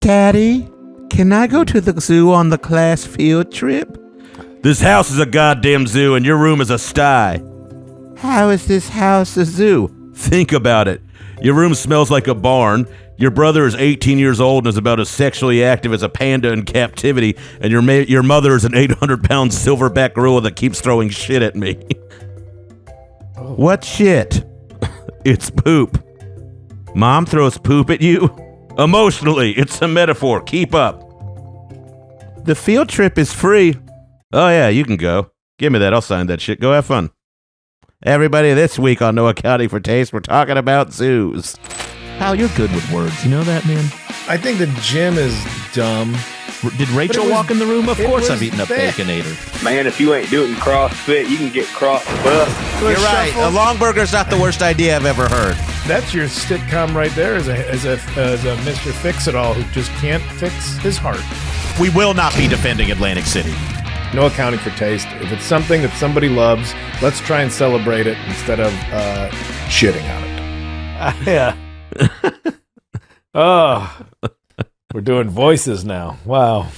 Daddy, can I go to the zoo on the class field trip? This house is a goddamn zoo and your room is a sty. How is this house a zoo? Think about it. Your room smells like a barn. Your brother is 18 years old and is about as sexually active as a panda in captivity, and your mother is an 800-pound silverback gorilla that keeps throwing shit at me. What shit? It's poop. Mom throws poop at you? Emotionally, it's a metaphor. Keep up. The field trip is free. Oh yeah, you can go. Give me that. I'll sign that shit. Go have fun. Everybody, this week on No Accounting for Taste, we're talking about zoos. Hal, you're good with words. You know that, man? I think the gym is dumb. Did Rachel walk in the room? Of course I've eaten a Baconator. Man, if you ain't doing CrossFit, you can get crossed up. You're right. A long burger's not the worst idea I've ever heard. That's your sitcom right there as a Mr. Fix-It-All who just can't fix his heart. We will not be defending Atlantic City. No accounting for taste. If it's something that somebody loves, let's try and celebrate it instead of shitting on it. Yeah. Oh, we're doing voices now. Wow.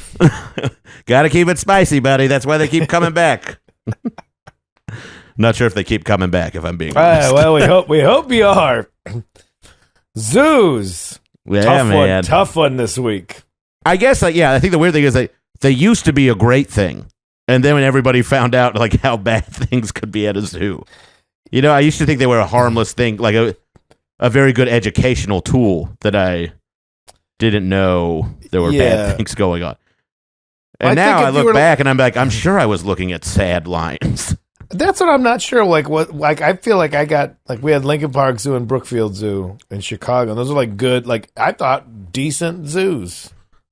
Gotta keep it spicy, buddy. That's why they keep coming back. Not sure if they keep coming back, if I'm being honest. Well, we hope you are. Zoos. Yeah, Tough one this week. I guess, I think the weird thing is they used to be a great thing. And then when everybody found out like how bad things could be at a zoo. You know, I used to think they were a harmless thing, like a very good educational tool that I didn't know there were bad things going on. And now I look back and I'm like, I'm sure I was looking at sad lions. That's what I'm not sure. I feel like I got, we had Lincoln Park Zoo and Brookfield Zoo in Chicago. And those are good, I thought decent zoos.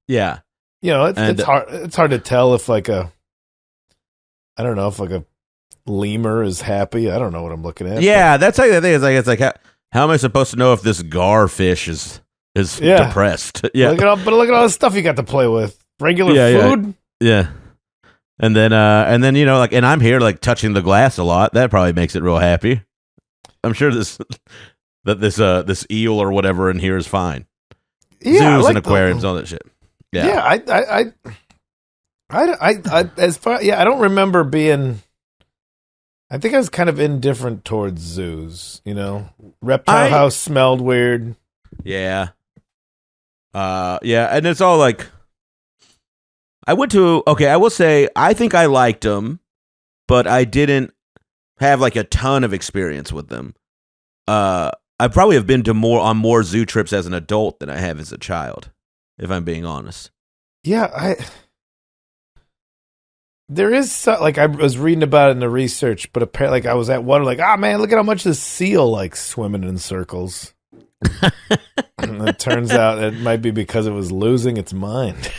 Yeah. You know, it's hard to tell if if a lemur is happy. I don't know what I'm looking at. Yeah, that's like the thing. It's like how am I supposed to know if this garfish is depressed? Yeah. Look at all the stuff you got to play with. Regular food. Yeah. And then and I'm here touching the glass a lot. That probably makes it real happy. I'm sure this eel or whatever in here is fine. Yeah, zoos and aquariums, all that shit. Yeah. I don't remember being. I think I was kind of indifferent towards zoos. You know, Reptile House smelled weird. Yeah. And it's all I went to. Okay, I will say I think I liked them, but I didn't have a ton of experience with them. I probably have been to more zoo trips as an adult than I have as a child, if I'm being honest. Yeah, there is I was reading about it in the research, but apparently I was at one man, look at how much this seal swimming in circles. And it turns out it might be because it was losing its mind.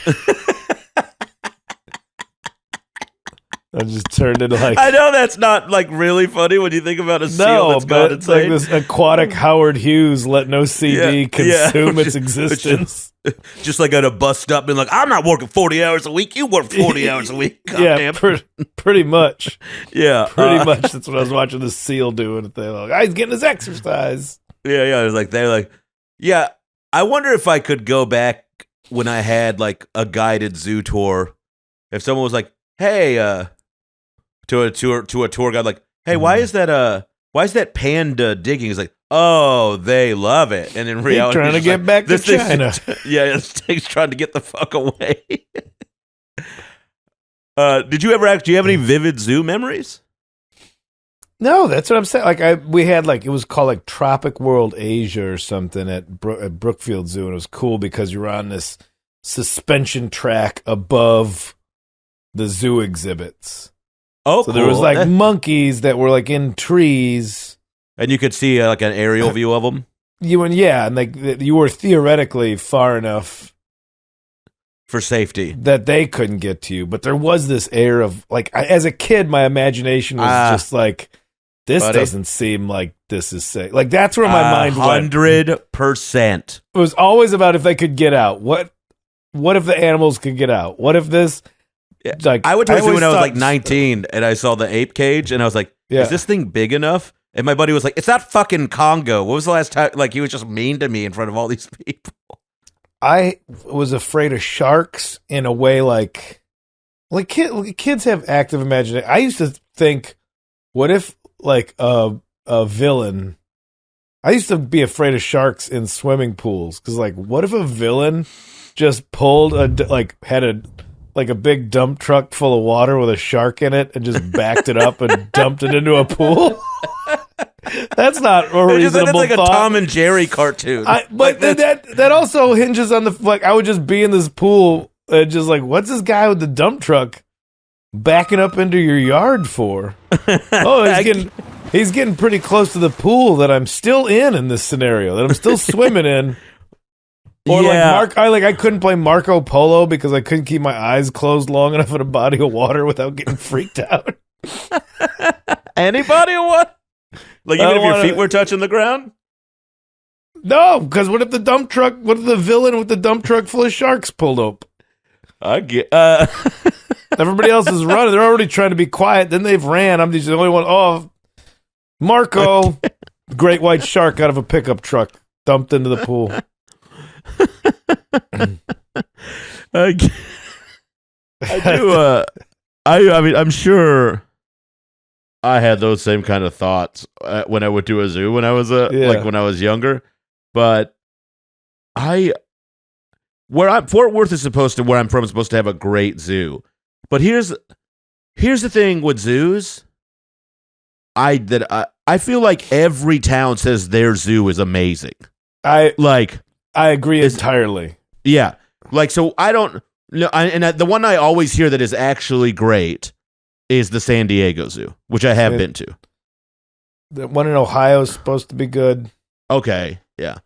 I just turned into I know that's not really funny when you think about a seal that's gone insane. This aquatic Howard Hughes let no CD consume its existence. Just at a bus stop being I'm not working 40 hours a week. You work 40 hours a week. God pretty much. Yeah. Pretty much. That's what I was watching the seal doing. He's getting his exercise. Yeah. It was they're yeah. I wonder if I could go back when I had a guided zoo tour. If someone was hey, to a tour guide, hey, why is that panda digging? He's oh, they love it. And in reality, trying to get back to China. This thing's trying to get the fuck away. Did you ever do you have any vivid zoo memories? No, that's what I'm saying. We had it was called Tropic World Asia or something at Brookfield Zoo, and it was cool because you were on this suspension track above the zoo exhibits. Oh, so cool. There was monkeys that were in trees, and you could see an aerial view of them. You were theoretically far enough for safety that they couldn't get to you, but there was this air of as a kid, my imagination was just this doesn't seem like this is safe. That's where my mind went. 100%. It was always about if they could get out. What if the animals could get out? What if this? Yeah. I went to a zoo when I was 19 and I saw the ape cage and I was is this thing big enough? And my buddy was it's not fucking Congo. What was the last time? He was just mean to me in front of all these people. I was afraid of sharks in a way like kids have active imagination. I used to think, what if like a villain? I used to be afraid of sharks in swimming pools because, like, what if a villain just pulled had a big dump truck full of water with a shark in it and just backed it up and dumped it into a pool? That's not a reasonable That's like thought. a Tom and Jerry cartoon. But that also hinges on the I would just be in this pool and just like, what's this guy with the dump truck backing up into your yard for? Oh, he's getting pretty close to the pool that I'm still in this scenario, that I'm still swimming in. Or I couldn't play Marco Polo because I couldn't keep my eyes closed long enough in a body of water without getting freaked out. Anybody or what? Like, even if your feet were touching the ground? No, because what if the villain with the dump truck full of sharks pulled up? I get. Everybody else is running. They're already trying to be quiet. Then they've ran. I'm just the only one. Oh, Marco, great white shark out of a pickup truck dumped into the pool. I do. I mean, I'm sure I had those same kind of thoughts when I went to a zoo when I was when I was younger. But Fort Worth is where I'm from, is supposed to have a great zoo. But here's the thing with zoos. I feel like every town says their zoo is amazing. I agree entirely. Yeah. Like, so I don't know. The one I always hear that is actually great is the San Diego Zoo, which I have been to. The one in Ohio is supposed to be good. Okay. Yeah.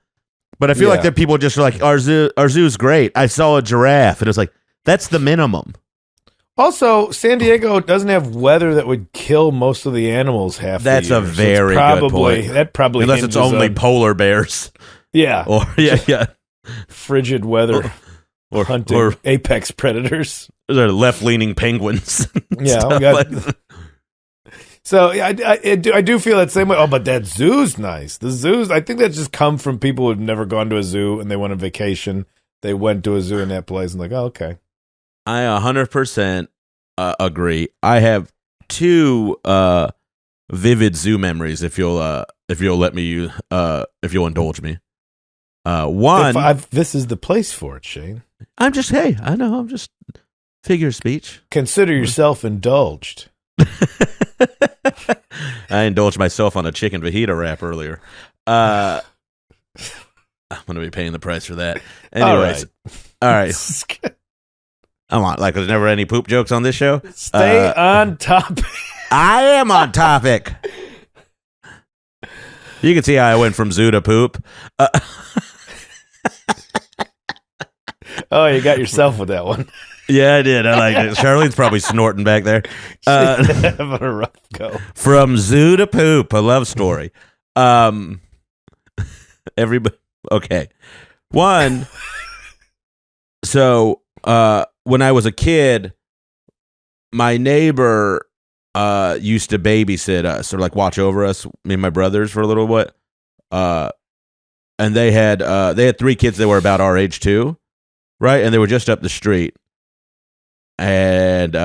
But I feel like that people just are like, our zoo's great. I saw a giraffe and it was like, that's the minimum. Also, San Diego doesn't have weather that would kill most of the animals half the year. That's a very good point. That probably unless it's only polar bears. Yeah. Or frigid weather. Or hunting apex predators. They're left-leaning penguins. Yeah. So I do feel that same way. Oh, but that zoo's nice. The zoos, I think that's just come from people who've never gone to a zoo and they went on vacation. They went to a zoo in that place and like, oh, okay. I 100% agree. I have two vivid zoo memories. If you'll let me, if you'll indulge me. One, this is the place for it, Shane. I'm just figure of speech. Consider yourself indulged. I indulged myself on a chicken fajita wrap earlier. I'm going to be paying the price for that. Anyways, all right. I'm on. Like, there's never any poop jokes on this show. Stay on topic. I am on topic. You can see how I went from zoo to poop. Oh, you got yourself with that one. Yeah, I did. I like it. Charlene's probably snorting back there. Having a rough go. From zoo to poop, a love story. Everybody. Okay. One. So, when I was a kid, my neighbor used to babysit us or like watch over us, me and my brothers, for a little bit. And they had 3 kids that were about our age too, right? And they were just up the street. And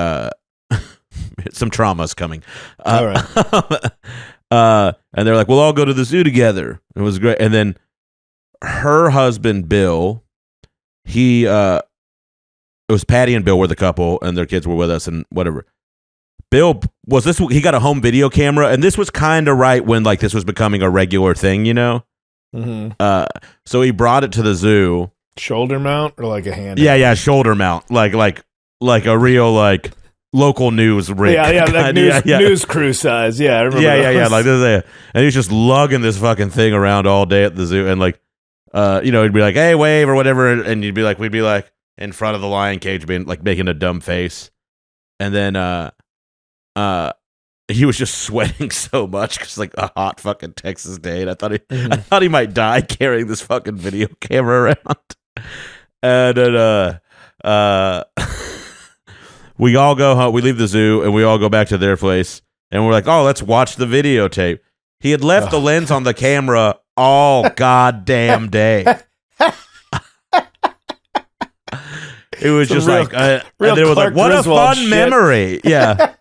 some trauma's coming. All right. And they're like, we'll all go to the zoo together. It was great. And then her husband, Bill, it was Patti and Bill were the couple, and their kids were with us and whatever. Bill he got a home video camera, and this was kind of right when like this was becoming a regular thing, you know? Mm-hmm. So he brought it to the zoo. Shoulder mount or like a hand? Yeah, shoulder mount. Like a real like local news rig. Yeah, like news crew size. Yeah, I remember. Yeah. Like this, and he was just lugging this fucking thing around all day at the zoo, and like, he'd be like, "Hey, wave" or whatever, and we'd be like in front of the lion cage, being like making a dumb face, and then he was just sweating so much because like a hot fucking Texas day, and I thought he might die carrying this fucking video camera around, and then we all go home. We leave the zoo and we all go back to their place, and we're like, "Oh, let's watch the videotape." He had left the lens on the camera all goddamn day. It was just real- like, and real it was Clark like, what Griswold a fun shit. memory. Yeah.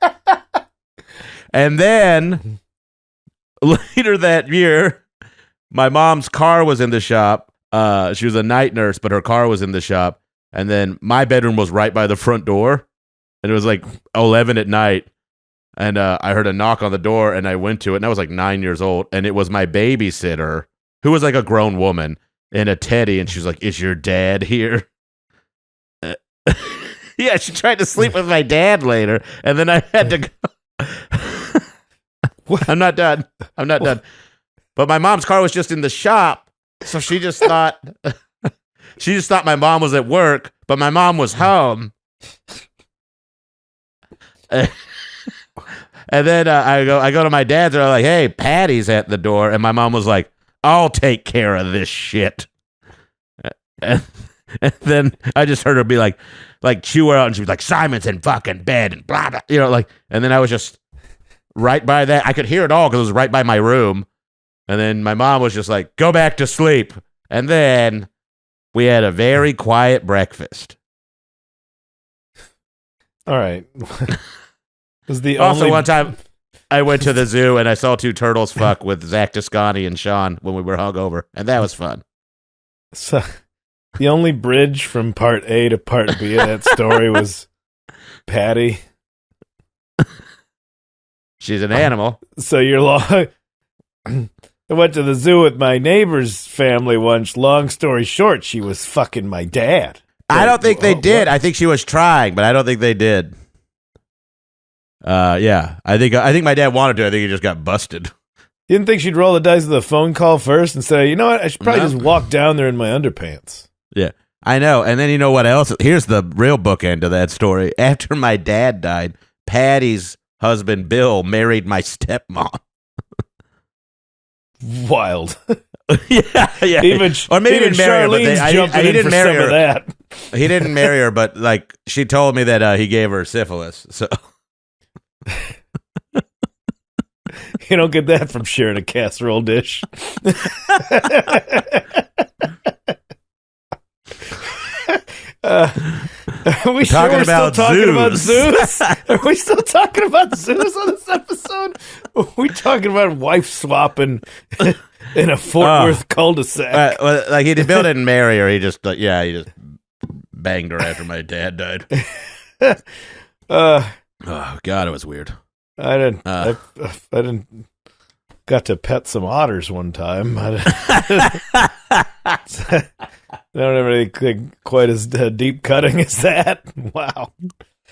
And then later that year, my mom's car was in the shop. She was a night nurse, but her car was in the shop. And then my bedroom was right by the front door. And it was like 11 at night. And I heard a knock on the door, and I went to it. And I was like 9 years old. And it was my babysitter, who was like a grown woman, and a teddy. And she was like, "Is your dad here?" Yeah, she tried to sleep with my dad later. And then I had to go. I'm not done. But my mom's car was just in the shop. So she just thought my mom was at work, but my mom was home. And then I go to my dad's, and I'm like, "Hey, Patty's at the door." And my mom was like, "I'll take care of this shit." And then I just heard her be like chew her out, and she was like, "Simon's in fucking bed," and blah, blah, and then I was just right by that. I could hear it all because it was right by my room. And then my mom was just like, "Go back to sleep." And then we had a very quiet breakfast. All right. Was the Also, only one time I went to the zoo and I saw two turtles fuck with Zach Toscani and Sean when we were hungover, and that was fun. So, the only bridge from part A to part B of that story was Patti. She's an animal. So you're long. I went to the zoo with my neighbor's family once. Long story short, she was fucking my dad. I don't think they did. What? I think she was trying, but I don't think they did. Yeah, I think my dad wanted to. I think he just got busted. You didn't think she'd roll the dice with a phone call first and say, "You know what? I should probably No. just walk down there in my underpants." Yeah, I know. And then you know what else? Here's the real bookend of that story. After my dad died, Patty's husband Bill married my stepmom. Wild. yeah. Even Or maybe he even didn't marry her, but Charlene's jumping he in didn't for marry some her. of that. He didn't marry her, but like she told me that he gave her syphilis. So You don't get that from sharing a casserole dish. Are we sure talking we're about still talking about zoos. zoos? Are we still talking about zoos on this episode? Are we talking about wife swapping in a Fort Worth cul-de-sac? well, like Bill didn't marry her. He just he just banged her after my dad died. Oh God, it was weird. I didn't got to pet some otters one time. I don't have anything quite as deep cutting as that. Wow.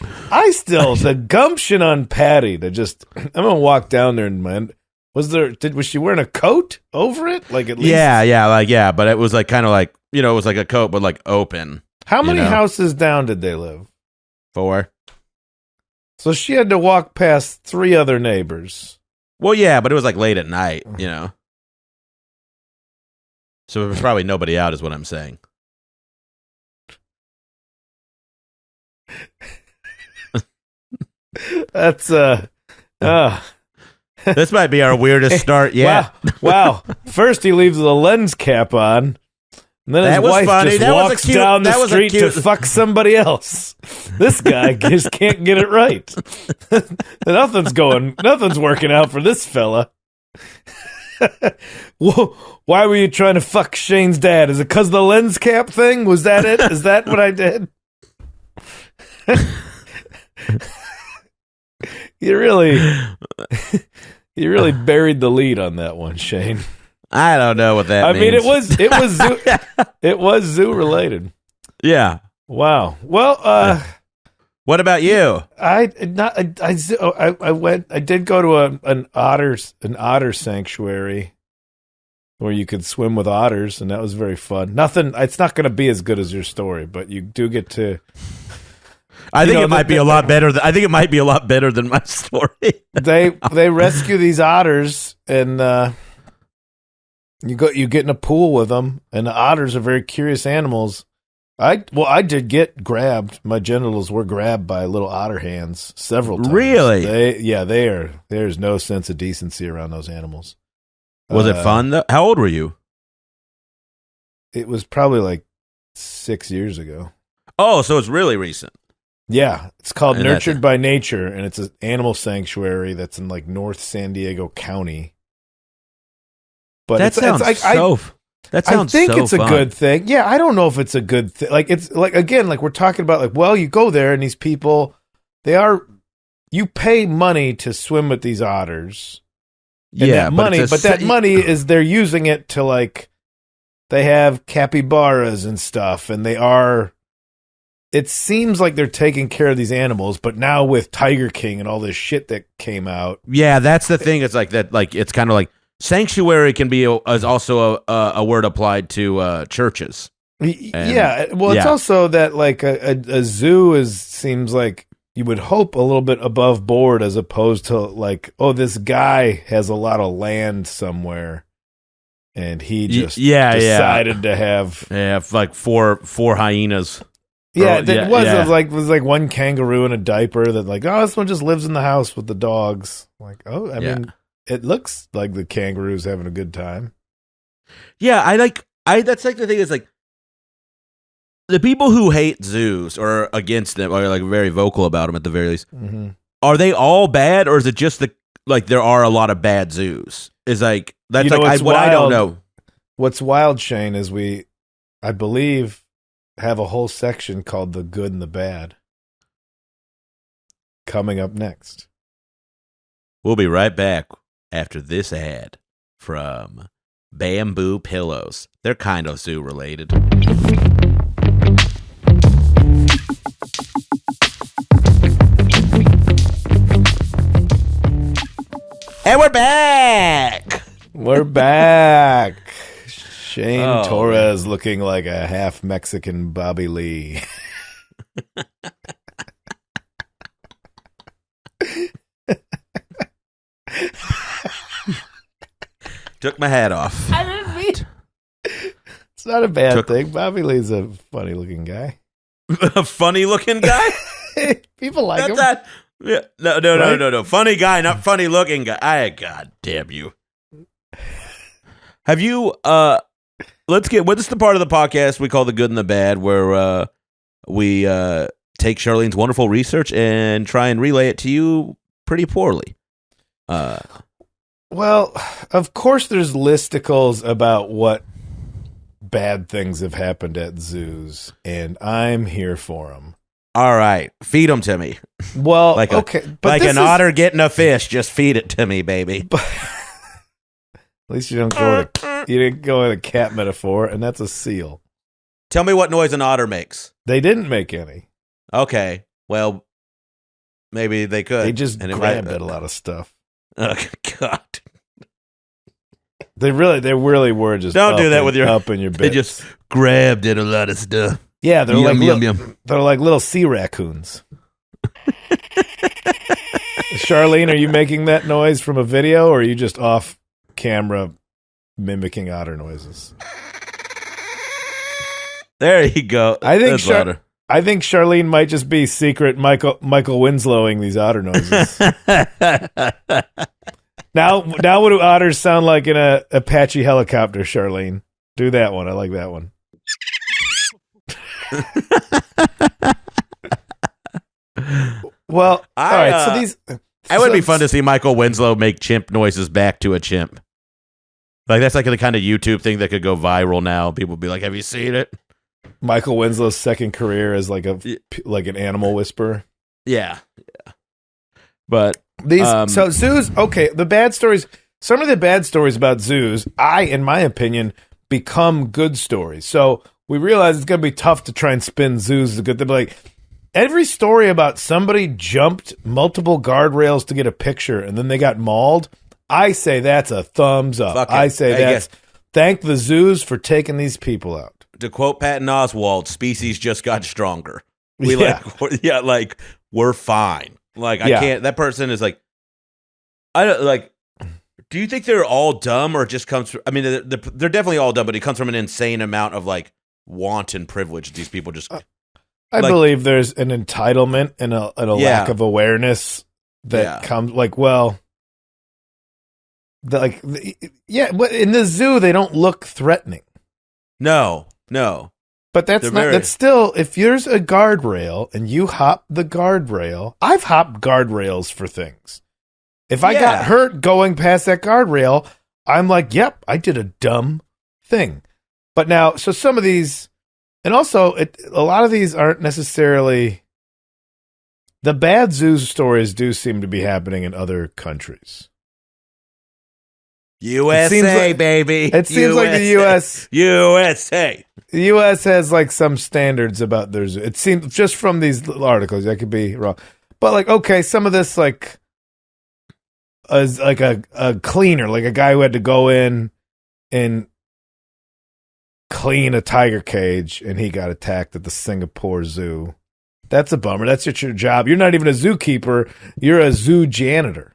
The gumption on Patti to just, I'm going to walk down there and was she wearing a coat over it? Like at least. Yeah, but it was like kind of like, it was like a coat, but like open. How many houses down did they live? 4. So she had to walk past 3 other neighbors. Well, yeah, but it was like late at night, So there was probably nobody out, is what I'm saying. That's This might be our weirdest start yet. Wow. First he leaves the lens cap on, and then That his was wife funny. just That was a walks cute- down the that was a street to cute- fuck somebody else. This guy just can't get it right. Nothing's working out for this fella. Whoa, why were you trying to fuck Shane's dad? Is it because of the lens cap thing? Was that it? Is that what I did? You really buried the lead on that one, Shane. I don't know what that means. I mean, it was zoo related. Yeah. Wow. Well, What about you? I did go to an otter sanctuary where you could swim with otters, and that was very fun. It's not going to be as good as your story, but you do get to. I think it might be a lot better. I think it might be a lot better than my story. They rescue these otters, and you get in a pool with them, and the otters are very curious animals. I did get grabbed. My genitals were grabbed by little otter hands several times. Really? There's no sense of decency around those animals. Was it fun though? How old were you? It was probably like 6 years ago. Oh, so it's really recent. Yeah, it's called And Nurtured by Nature, and it's an animal sanctuary that's in like North San Diego County. But That sounds like, that sounds I think so it's a fun. good thing. Yeah, I don't know if it's a good thing. Like it's like again, like we're talking about like, well, you go there and these people, you pay money to swim with these otters. And Yeah, that money, it's a but that money is they're using it to like they have capybaras and stuff, and it seems like they're taking care of these animals, but now with Tiger King and all this shit that came out. Yeah, that's the thing. It's like that. Like it's kind of like sanctuary can be is also a word applied to churches. Yeah, well, it's also that like a zoo seems like you would hope a little bit above board as opposed to like, oh, this guy has a lot of land somewhere, and he just decided to have like four hyenas. Yeah, Or- it was like one kangaroo in a diaper that like, oh, this one just lives in the house with the dogs. Like, oh, I mean, it looks like the kangaroo's having a good time. Yeah, that's like the thing is like the people who hate zoos or against them or like very vocal about them at the very least. Mm-hmm. Are they all bad, or is it just like there are a lot of bad zoos? Is like that's You know, like what's I don't wild- know. What's wild, Shane, is I believe, have a whole section called The Good and the Bad. Coming up next. We'll be right back after this ad from Bamboo Pillows. They're kind of zoo related. And we're back. We're back. Shane Oh, Torres looking like a half Mexican Bobby Lee. Took my hat off. I didn't mean. It's not a bad thing. Bobby Lee's a funny looking guy. A funny looking guy? People like him. That. Yeah. No. Right? Funny guy, not funny looking guy. God damn you. Have you let's get what is the part of the podcast we call the good and the bad, where we take Charlene's wonderful research and try and relay it to you pretty poorly. Well, of course there's listicles about what bad things have happened at zoos, and I'm here for them. All right, feed them to me. Well, Like okay, like an otter getting a fish. Just feed it to me, baby. At least you didn't go with a cat metaphor, and that's a seal. Tell me what noise an otter makes. They didn't make any. Okay, well, maybe they could. They just And it grabbed might- at a lot of stuff. Oh, God. They really were just Don't do that with your- up in your bits. They just grabbed at a lot of stuff. yeah, they're Yum, like yum, little, yum. they're like little sea raccoons. Charlene, are you making that noise from a video, or are you just off camera mimicking otter noises? There you go. I think That's louder. I think Charlene might just be secret Michael Winslowing these otter noises. Now what do otters sound like in a Apache helicopter, Charlene? Do that one. I like that one. Well, all right. So these. It would be fun to see Michael Winslow make chimp noises back to a chimp. Like that's like the kind of YouTube thing that could go viral now. People would be like, "Have you seen it?" Michael Winslow's second career as like an animal whisperer. Yeah. But These so zoos. Okay, the bad stories. Some of the bad stories about zoos, in my opinion, become good stories. So we realize it's going to be tough to try and spin zoos as a good thing. But like every story about somebody jumped multiple guardrails to get a picture and then they got mauled, I say that's a thumbs up. Fuck it. I say Hey, thank the zoos for taking these people out. to quote Patton Oswalt, species just got stronger. Yeah. We're fine. Like I Yeah. can't. That person is like, I don't like. Do you think they're all dumb, or it just comes from? I mean, they're definitely all dumb, but it comes from an insane amount of like wanton privilege. These people just. I Like- believe there's an entitlement and a lack of awareness that comes but in the zoo they don't look threatening. No. But that's still, if there's a guardrail and you hop the guardrail, I've hopped guardrails for things. If I got hurt going past that guardrail, I'm like, yep, I did a dumb thing. But now, so some of these, and also a lot of these aren't necessarily, the bad zoo stories do seem to be happening in other countries. USA, baby. It seems like the U.S. USA. The U.S. has like some standards about their zoo. It seems just from these articles. I could be wrong, but like, okay, some of this like is like a cleaner, like a guy who had to go in and clean a tiger cage, and he got attacked at the Singapore Zoo. That's a bummer. That's your job. You're not even a zookeeper. You're a zoo janitor.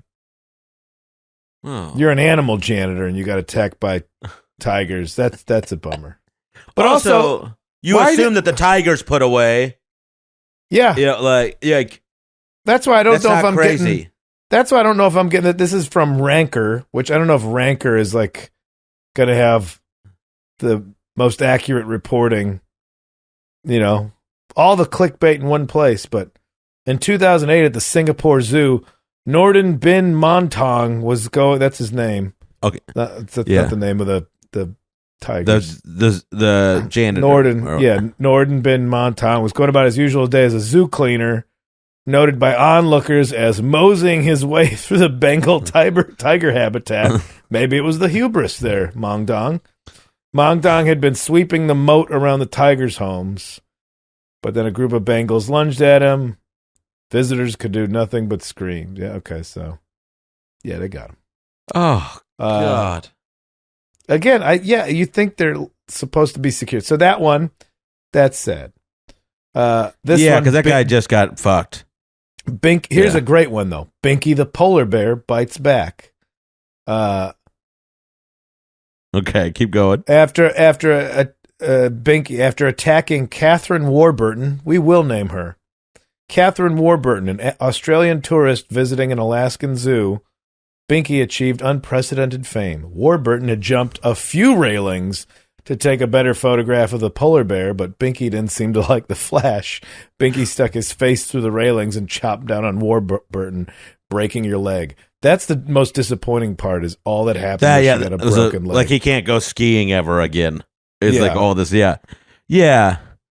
Oh. You're an animal janitor, and you got attacked by tigers. That's a bummer. But also you assume that the tigers put away. Yeah. That's why I don't know if I'm crazy. getting. That's why I don't know if I'm getting it. This is from Ranker, which I don't know if Ranker is like going to have the most accurate reporting. You know, all the clickbait in one place. But in 2008 at the Singapore Zoo, Norden bin Montong was going. That's his name. Okay, that's not the name of the tigers. The janitor. Norden bin Montong was going about his usual day as a zoo cleaner, noted by onlookers as moseying his way through the Bengal tiger habitat. Maybe it was the hubris there, Mongdong. Mongdong had been sweeping the moat around the tigers' homes, but then a group of Bengals lunged at him. Visitors could do nothing but scream. Yeah, okay, so yeah, they got him. Oh God! Again, you think they're supposed to be secure. So that one, that's sad. This because that guy just got fucked. Here's a great one though. Binky the Polar Bear bites back. Okay, keep going. After Binky, after attacking Catherine Warburton, we will name her. Catherine Warburton, an Australian tourist visiting an Alaskan zoo, Binky achieved unprecedented fame. Warburton had jumped a few railings to take a better photograph of the polar bear, but Binky didn't seem to like the flash. Binky stuck his face through the railings and chopped down on Warburton, breaking your leg. That's the most disappointing part, is all that happened. She got a broken leg. Like he can't go skiing ever again. It's like all this, Yeah.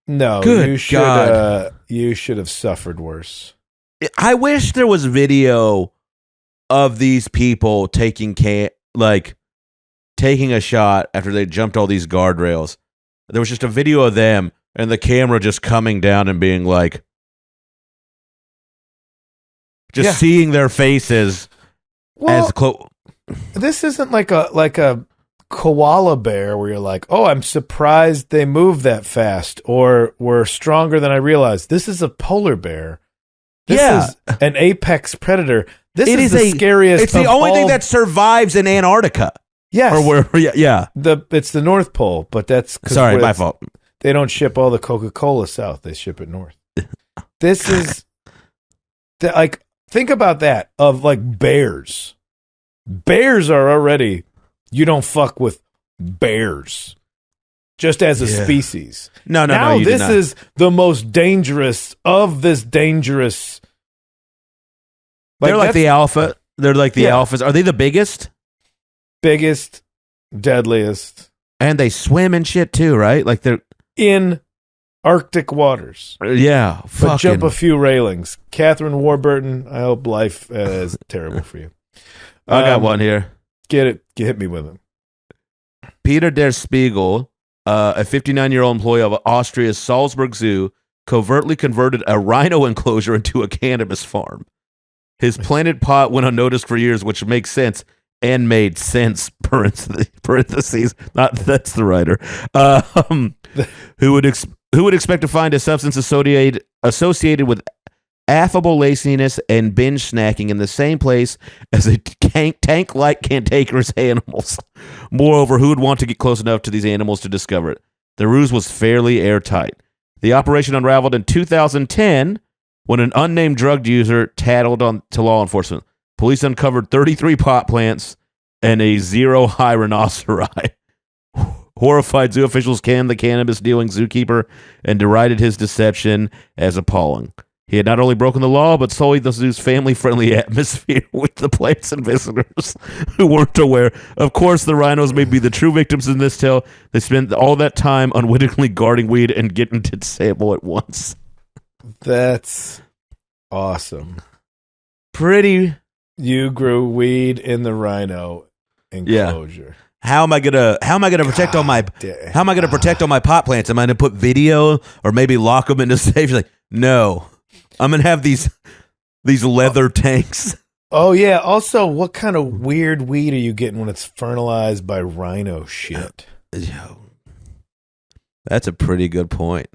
No, Good you should have suffered worse. I wish there was video of these people taking a shot after they jumped all these guardrails. There was just a video of them and the camera just coming down and being like, seeing their faces as close. This isn't like a koala bear where you're like, oh, I'm surprised they move that fast or were stronger than I realized. This is a polar bear. This is an apex predator. This is the scariest. It's the only thing that survives in Antarctica. Yes. Or where, it's the North Pole, but that's... Sorry, my fault. They don't ship all the Coca-Cola south. They ship it north. This is... think about that, of like bears. Bears are already... You don't fuck with bears. Just as a species. No, this is the most dangerous of this dangerous... They're like the alpha. They're like the alphas. Are they the biggest? Biggest, deadliest. And they swim and shit too, right? Like they're... In Arctic waters. Yeah. But jump a few railings. Catherine Warburton, I hope life is terrible for you. I got one here. Hit me with him. Peter der Spiegel, a 59-year-old employee of Austria's Salzburg Zoo, covertly converted a rhino enclosure into a cannabis farm. His planted pot went unnoticed for years, which makes sense and made sense, parentheses. Not that's the writer. Who would expect to find a substance associated with affable laziness and binge snacking in the same place as a tank-like cantankerous animals. Moreover, who would want to get close enough to these animals to discover it? The ruse was fairly airtight. The operation unraveled in 2010 when an unnamed drug user tattled on to law enforcement. Police uncovered 33 pot plants and a 0 high rhinoceri. Horrified zoo officials canned the cannabis-dealing zookeeper and derided his deception as appalling. He had not only broken the law, but sullied the zoo's family-friendly atmosphere with the plants and visitors who weren't aware. Of course, the rhinos may be the true victims in this tale. They spent all that time unwittingly guarding weed and getting to sample at once. That's awesome. Pretty. You grew weed in the rhino enclosure. How am I gonna protect all my pot plants? Am I gonna put video or maybe lock them in a safe? Like, no. I'm gonna have these leather tanks. Oh yeah. Also, what kind of weird weed are you getting when it's fertilized by rhino shit? That's a pretty good point.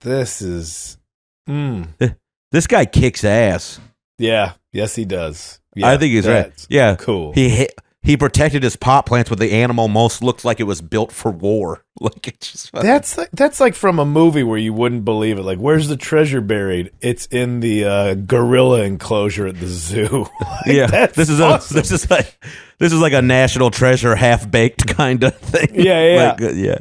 This is. This guy kicks ass. Yeah. Yes, he does. Yeah, I think he's right. Yeah. Cool. He protected his pot plants with the animal most looks like it was built for war. Like it's just that's like from a movie where you wouldn't believe it. Like, where's the treasure buried? It's in the gorilla enclosure at the zoo. Yeah, this is awesome. This is like a national treasure, half baked kind of thing. Yeah. Yeah.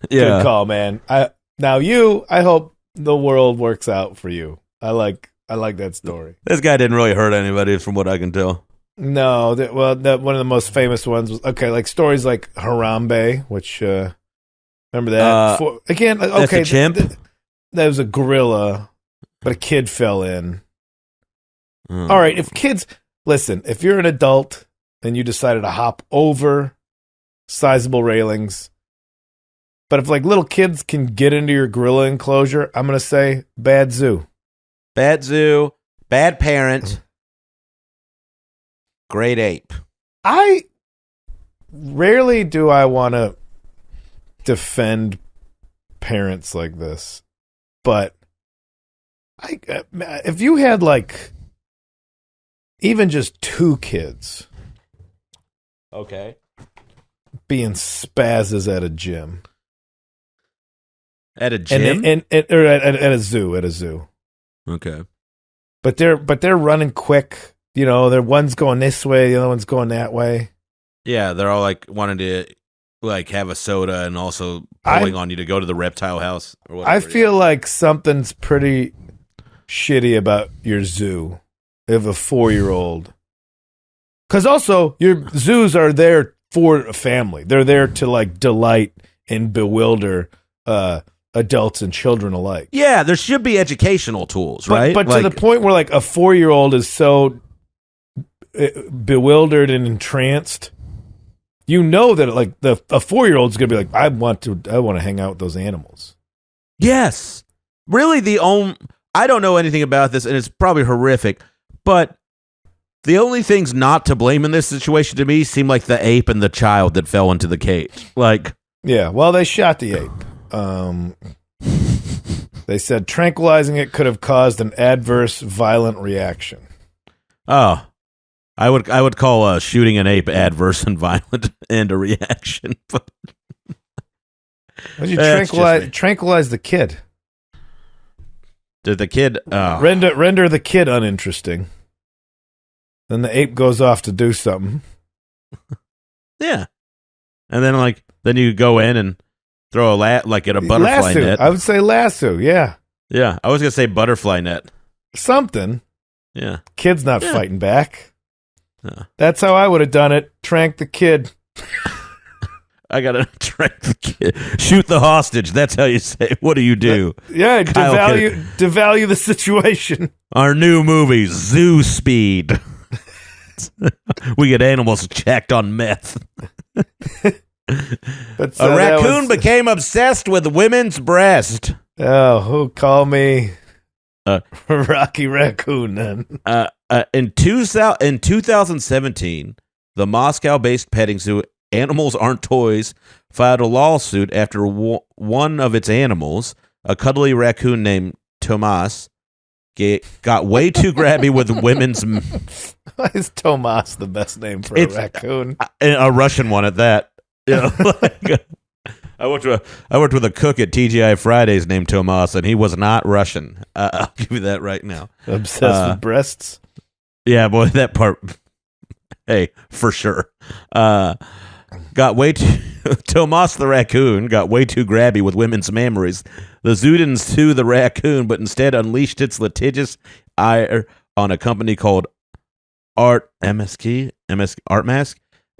Good call, man. I hope the world works out for you. I like that story. This guy didn't really hurt anybody, from what I can tell. No, one of the most famous ones was like stories like Harambe, which remember that again? Okay, that's a chimp. That was a gorilla, but a kid fell in. Oh. All right, if you're an adult and you decided to hop over sizable railings, but if like little kids can get into your gorilla enclosure, I'm gonna say bad zoo, bad parent. Great ape. I rarely do I want to defend parents like this, but if you had like even just 2 kids, okay, being spazzes at a gym, or at a zoo, okay, but they're running quick. You know, one's going this way, the other one's going that way. Yeah, they're all like wanting to like have a soda and also pulling on you to go to the reptile house or whatever. I feel like something's pretty shitty about your zoo of a 4-year-old. Because also, your zoos are there for a family. They're there to like delight and bewilder adults and children alike. Yeah, there should be educational tools, right? But to the point where like a 4-year-old is so bewildered and entranced, you know that like a 4-year-old's gonna be like, I want to hang out with those animals. Yes, really. I don't know anything about this, and it's probably horrific, but the only things not to blame in this situation to me seem like the ape and the child that fell into the cage. Like, yeah, well, they shot the ape. They said tranquilizing it could have caused an adverse, violent reaction. Oh. I would call shooting an ape adverse and violent and a reaction. Would you tranquilize the kid? Did the kid render the kid uninteresting? Then the ape goes off to do something. Yeah, and then you go in and throw at a butterfly lasso. net. I would say lasso. Yeah. Yeah, I was gonna say butterfly net. Something. Yeah. Kid's not fighting back. That's how I would have done it. Trank the kid. I gotta trank the kid. Shoot the hostage. That's how you say it. What do you do? Yeah, devalue the situation. Our new movie, Zoo Speed. We get animals checked on meth. But a raccoon became obsessed with women's breast. Oh, who call me Rocky Raccoon then? In 2017, the Moscow-based petting zoo Animals Aren't Toys filed a lawsuit after one of its animals, a cuddly raccoon named Tomas, got way too grabby with women's... Why is Tomas the best name for a raccoon? A Russian one at that. You know, I worked with a cook at TGI Fridays named Tomas, and he was not Russian. I'll give you that right now. Obsessed with breasts? Yeah, boy, that part. Hey, for sure. got way too. Tomas the raccoon got way too grabby with women's memories. The zoo didn't sue the raccoon, but instead unleashed its litigious ire on a company called Art Mask.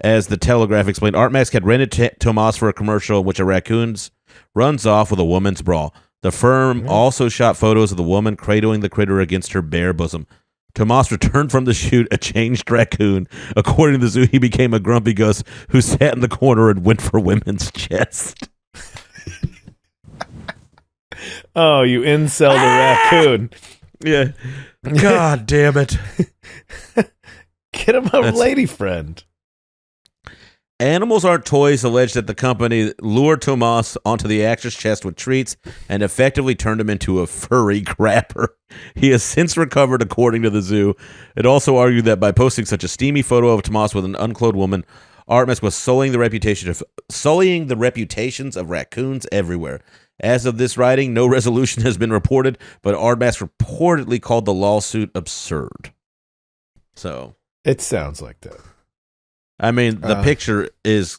As the Telegraph explained, Art Mask had rented Tomas for a commercial in which a raccoon runs off with a woman's bra. The firm also shot photos of the woman cradling the critter against her bare bosom. Tomas returned from the shoot a changed raccoon. According to the zoo, he became a grumpy Gus who sat in the corner and went for women's chest. Oh, you incel the raccoon. Yeah. God damn it. Get him a lady friend. Animals Aren't Toys alleged that the company lured Tomas onto the actor's chest with treats and effectively turned him into a furry grabber. He has since recovered, according to the zoo. It also argued that by posting such a steamy photo of Tomas with an unclothed woman, Artemis was sullying the reputations of raccoons everywhere. As of this writing, no resolution has been reported, but Artemis reportedly called the lawsuit absurd. So it sounds like that. I mean, the picture is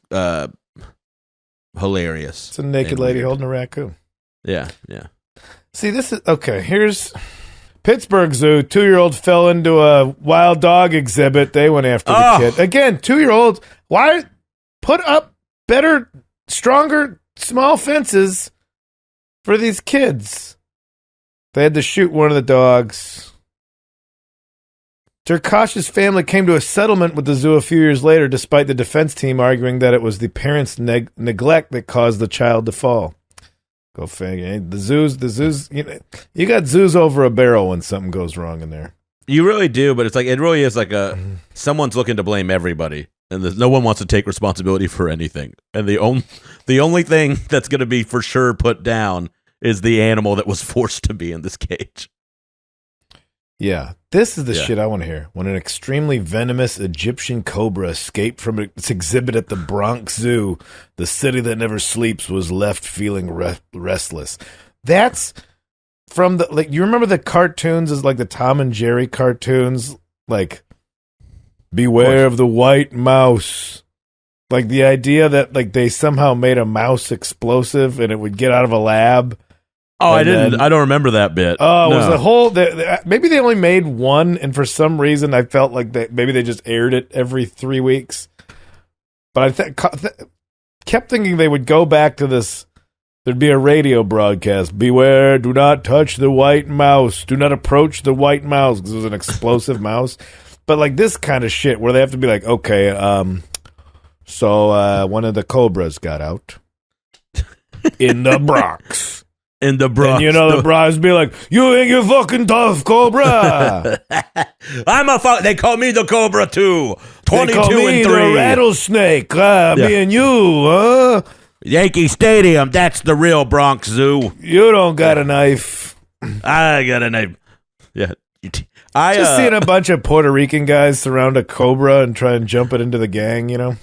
hilarious. It's a naked lady holding a raccoon. Yeah, yeah. See, this is okay. Here's Pittsburgh Zoo. 2-year-old fell into a wild dog exhibit. They went after the kid again. 2-year-old. Why put up better, stronger, small fences for these kids? They had to shoot one of the dogs. Derkash's family came to a settlement with the zoo a few years later, despite the defense team arguing that it was the parents' neglect that caused the child to fall. Go figure. The zoos. You got zoos over a barrel when something goes wrong in there. You really do, but it really is like someone's looking to blame everybody, and no one wants to take responsibility for anything. And the only thing that's going to be for sure put down is the animal that was forced to be in this cage. Yeah, this is the shit I want to hear. When an extremely venomous Egyptian cobra escaped from its exhibit at the Bronx Zoo, the city that never sleeps was left feeling restless. That's from you remember the cartoons as like the Tom and Jerry cartoons? Like, beware of the white mouse. Like the idea that like they somehow made a mouse explosive and it would get out of a lab. Oh, I don't remember that bit. Oh, it was a whole. Maybe they only made one, and for some reason, I felt like maybe they just aired it every 3 weeks. But I kept thinking they would go back to this. There'd be a radio broadcast. Beware! Do not touch the white mouse. Do not approach the white mouse because it was an explosive mouse. But like this kind of shit, where they have to be like, okay, so one of the cobras got out in the Bronx. In the Bronx. And the Bronx be like, you ain't your fucking tough cobra. They call me the Cobra too. 22 they call me and 3. The rattlesnake. Me and you, huh? Yankee Stadium, that's the real Bronx Zoo. You don't got a knife. I got a knife. Yeah. Just seeing a bunch of Puerto Rican guys surround a cobra and try and jump it into the gang,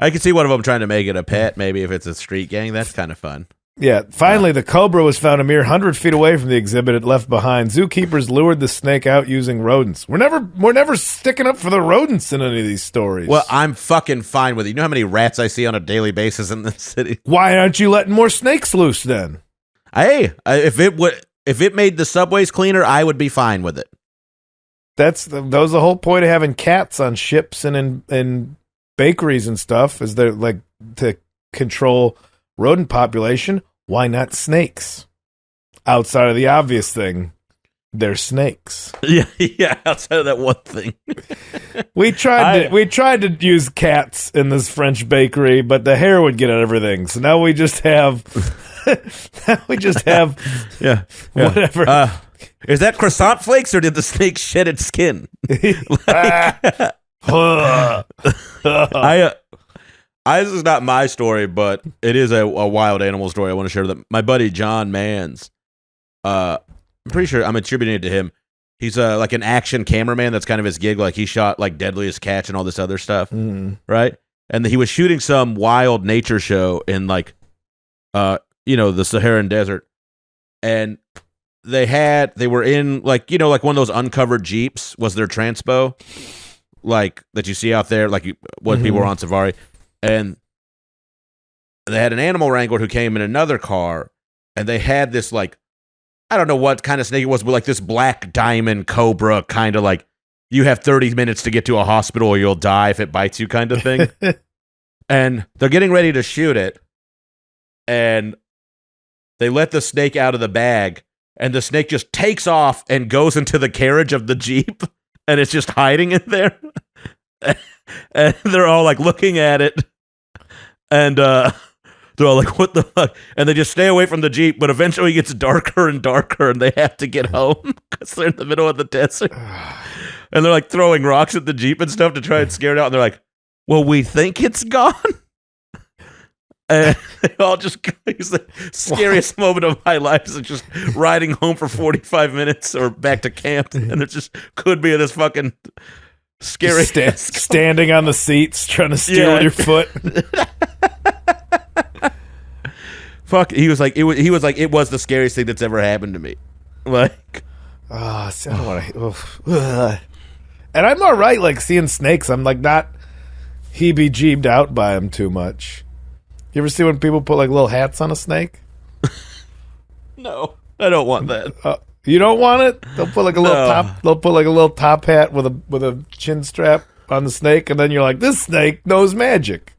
I can see one of them trying to make it a pet, maybe if it's a street gang. That's kind of fun. Yeah. Finally, the cobra was found a mere 100 feet away from the exhibit it left behind. Zookeepers lured the snake out using rodents. We're never sticking up for the rodents in any of these stories. Well, I'm fucking fine with it. You know how many rats I see on a daily basis in this city? Why aren't you letting more snakes loose then? Hey, if it made the subways cleaner, I would be fine with it. That was the whole point of having cats on ships and in bakeries and stuff, is they're like to control rodent population. Why not snakes? Outside of the obvious thing, they're snakes. Yeah, outside of that one thing. we tried to use cats in this French bakery, but the hair would get on everything. So now we just have yeah. Whatever. Is that croissant flakes, or did the snake shed its skin? This is not my story, but it is a wild animal story I want to share. That my buddy John Mans, I'm pretty sure I'm attributing it to him. He's like an action cameraman. That's kind of his gig. Like he shot like Deadliest Catch and all this other stuff, right? And he was shooting some wild nature show in like, the Saharan desert, and they were in like one of those uncovered Jeeps was their transpo. like that you see out there, like when people were on safari, and they had an animal wrangler who came in another car, and they had this like, I don't know what kind of snake it was, but like this black diamond cobra kind of like, you have 30 minutes to get to a hospital or you'll die if it bites you kind of thing. And they're getting ready to shoot it, and they let the snake out of the bag, and the snake just takes off and goes into the carriage of the Jeep, and it's just hiding in there. And they're all like looking at it, and they're all like, what the fuck? And they just stay away from the Jeep, but eventually it gets darker and darker, and they have to get home because they're in the middle of the desert. And they're like throwing rocks at the Jeep and stuff to try and scare it out, and they're like, well, we think it's gone. And they all just, it's the scariest moment of my life is just riding home for 45 minutes or back to camp. And it just could be this fucking scary. Standing on the seats, trying to steer with your foot. Fuck, he was like, it was the scariest thing that's ever happened to me. Like, I don't want to. And I'm all right, like seeing snakes. I'm like not heebie-jeebed out by them too much. You ever see when people put like little hats on a snake? No, I don't want that. You don't want it? They'll put like a little top. They'll put like a little top hat with a chin strap on the snake, and then you're like, this snake knows magic.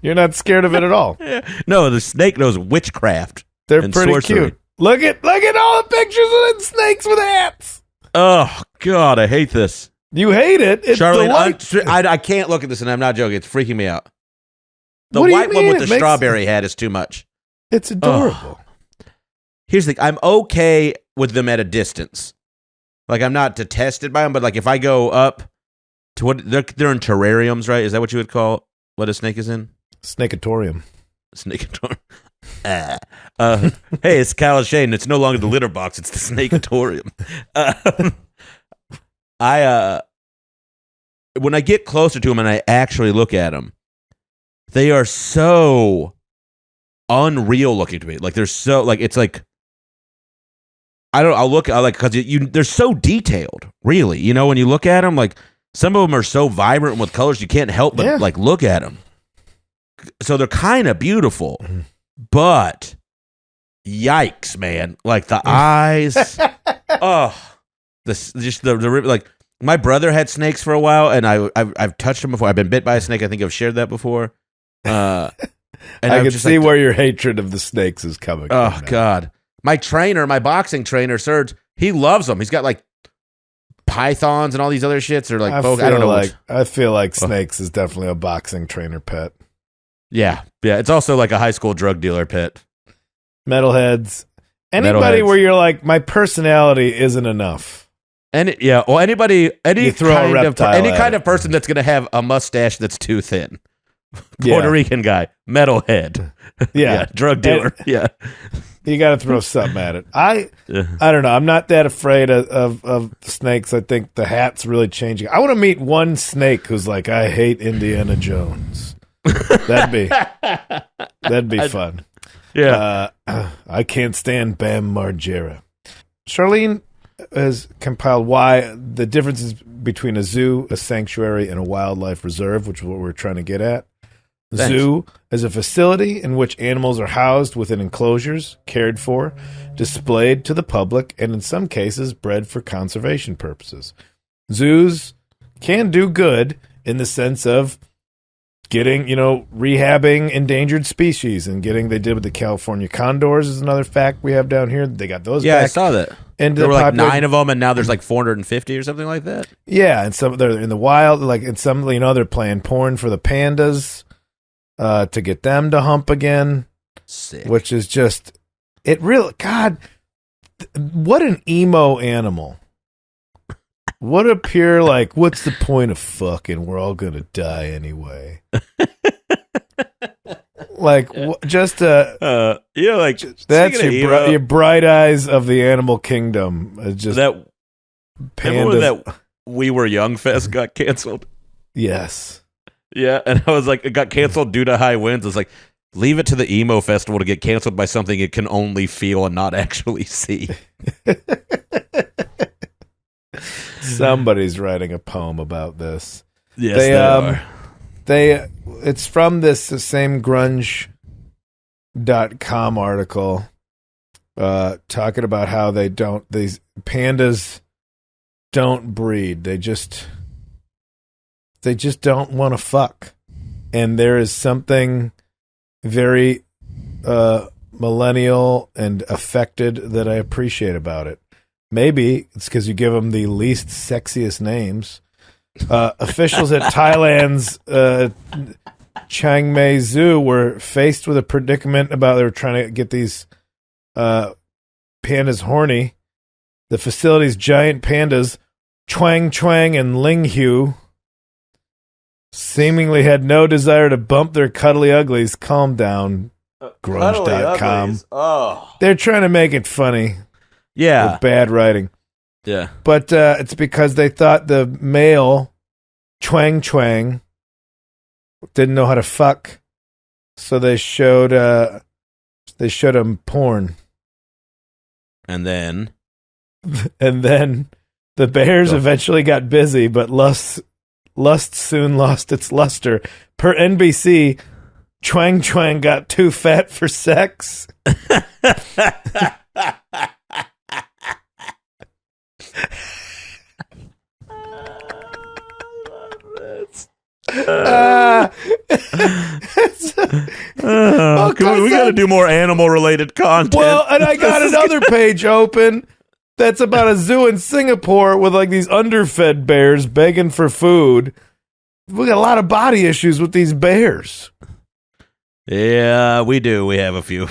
You're not scared of it at all. Yeah. No, the snake knows witchcraft. They're and pretty sorcery. cute. Look at all the pictures of the snakes with hats. Oh God, I hate this. You hate it. It's Charlene, I can't look at this, and I'm not joking. It's freaking me out. The What do you white one mean? with It the makes- strawberry hat is too much. It's adorable. Here's the thing. I'm okay with them at a distance. Like, I'm not detested by them, but like if I go up to what they're in terrariums, right? Is that what you would call what a snake is in? Snakeatorium. Snakeatorium. Hey, it's Kyle Shane. It's no longer the litter box. It's the Snakeatorium. When I get closer to them and I actually look at them, they are so unreal looking to me. Like they're so like it's like I like because they're so detailed. Really, you know, when you look at them, like some of them are so vibrant with colors you can't help but like look at them. So they're kind of beautiful, but yikes, man! Like the eyes, like my brother had snakes for a while, and I've touched them before. I've been bit by a snake. I think I've shared that before. And I can see where your hatred of the snakes is coming from. Oh God, my boxing trainer, Serge, he loves them. He's got like pythons and all these other shits. Or like I don't know. I feel like snakes is definitely a boxing trainer pet. Yeah. It's also like a high school drug dealer pet. Metalheads. Anybody where you're like, my personality isn't enough. Any kind of person that's going to have a mustache that's too thin. Puerto Rican guy, metalhead. Yeah. Drug dealer. You got to throw something at it. I don't know. I'm not that afraid of snakes. I think the hat's really changing. I want to meet one snake who's like, I hate Indiana Jones. That'd be fun. Yeah. I can't stand Bam Margera. Charlene has compiled why the differences between a zoo, a sanctuary, and a wildlife reserve, which is what we're trying to get at. Thanks. Zoo is a facility in which animals are housed within enclosures, cared for, displayed to the public, and in some cases bred for conservation purposes. Zoos can do good in the sense of getting, rehabbing endangered species and they did with the California condors is another fact we have down here. They got those back. I saw that. And there were like 9 of them, and now there's like 450 or something like that. Yeah, and some they're in the wild, like in some, they're playing porn for the pandas to get them to hump again. Sick. Which is just God, what an emo animal. What a pure, like, what's the point of fucking? We're all gonna die anyway. Like, just like that's your bright eyes of the animal kingdom. Just that pandas. That We Were Young Fest got canceled. Yes. Yeah, and I was like, it got canceled due to high winds. It's like, leave it to the emo festival to get canceled by something it can only feel and not actually see. Somebody's writing a poem about this. Yes, they are. It's from this same grunge.com article talking about how these pandas don't breed. They just don't want to fuck. And there is something very millennial and affected that I appreciate about it. Maybe it's because you give them the least sexiest names. Officials at Thailand's Chiang Mai Zoo were faced with a predicament about they were trying to get these pandas horny. The facility's giant pandas, Chuang Chuang and Ling Hu, seemingly had no desire to bump their cuddly uglies. Calm down, grunge.com. Oh. They're trying to make it funny. Yeah. With bad writing. Yeah. But it's because they thought the male Chuang Chuang didn't know how to fuck. So they showed him porn. And then the bears eventually got busy, but lust soon lost its luster. Per NBC, Chuang Chuang got too fat for sex. We got to do more animal related content. Well, and I got another page open that's about a zoo in Singapore with like these underfed bears begging for food. We got a lot of body issues with these bears. Yeah, we do. We have a few.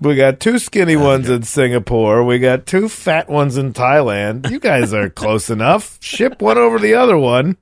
We got 2 skinny ones in Singapore. We got 2 fat ones in Thailand. You guys are close enough. Ship one over the other one.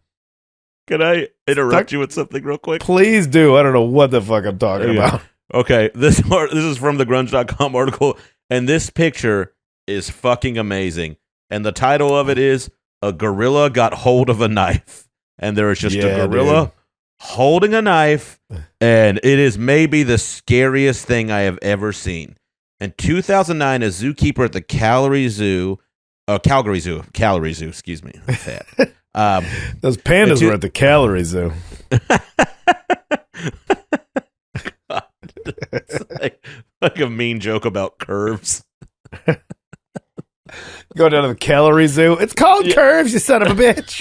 Can I interrupt you with something real quick? Please do. I don't know what the fuck I'm talking about. Okay, this is from the grunge.com article, and this picture is fucking amazing. And the title of it is "A Gorilla Got Hold of a Knife," and there is just a gorilla holding a knife, and it is maybe the scariest thing I have ever seen. In 2009, a zookeeper at the Calgary Zoo, excuse me, fat. Those pandas were at the Calgary Zoo. It's like a mean joke about curves. Go down to the Calgary Zoo. It's called curves, you son of a bitch.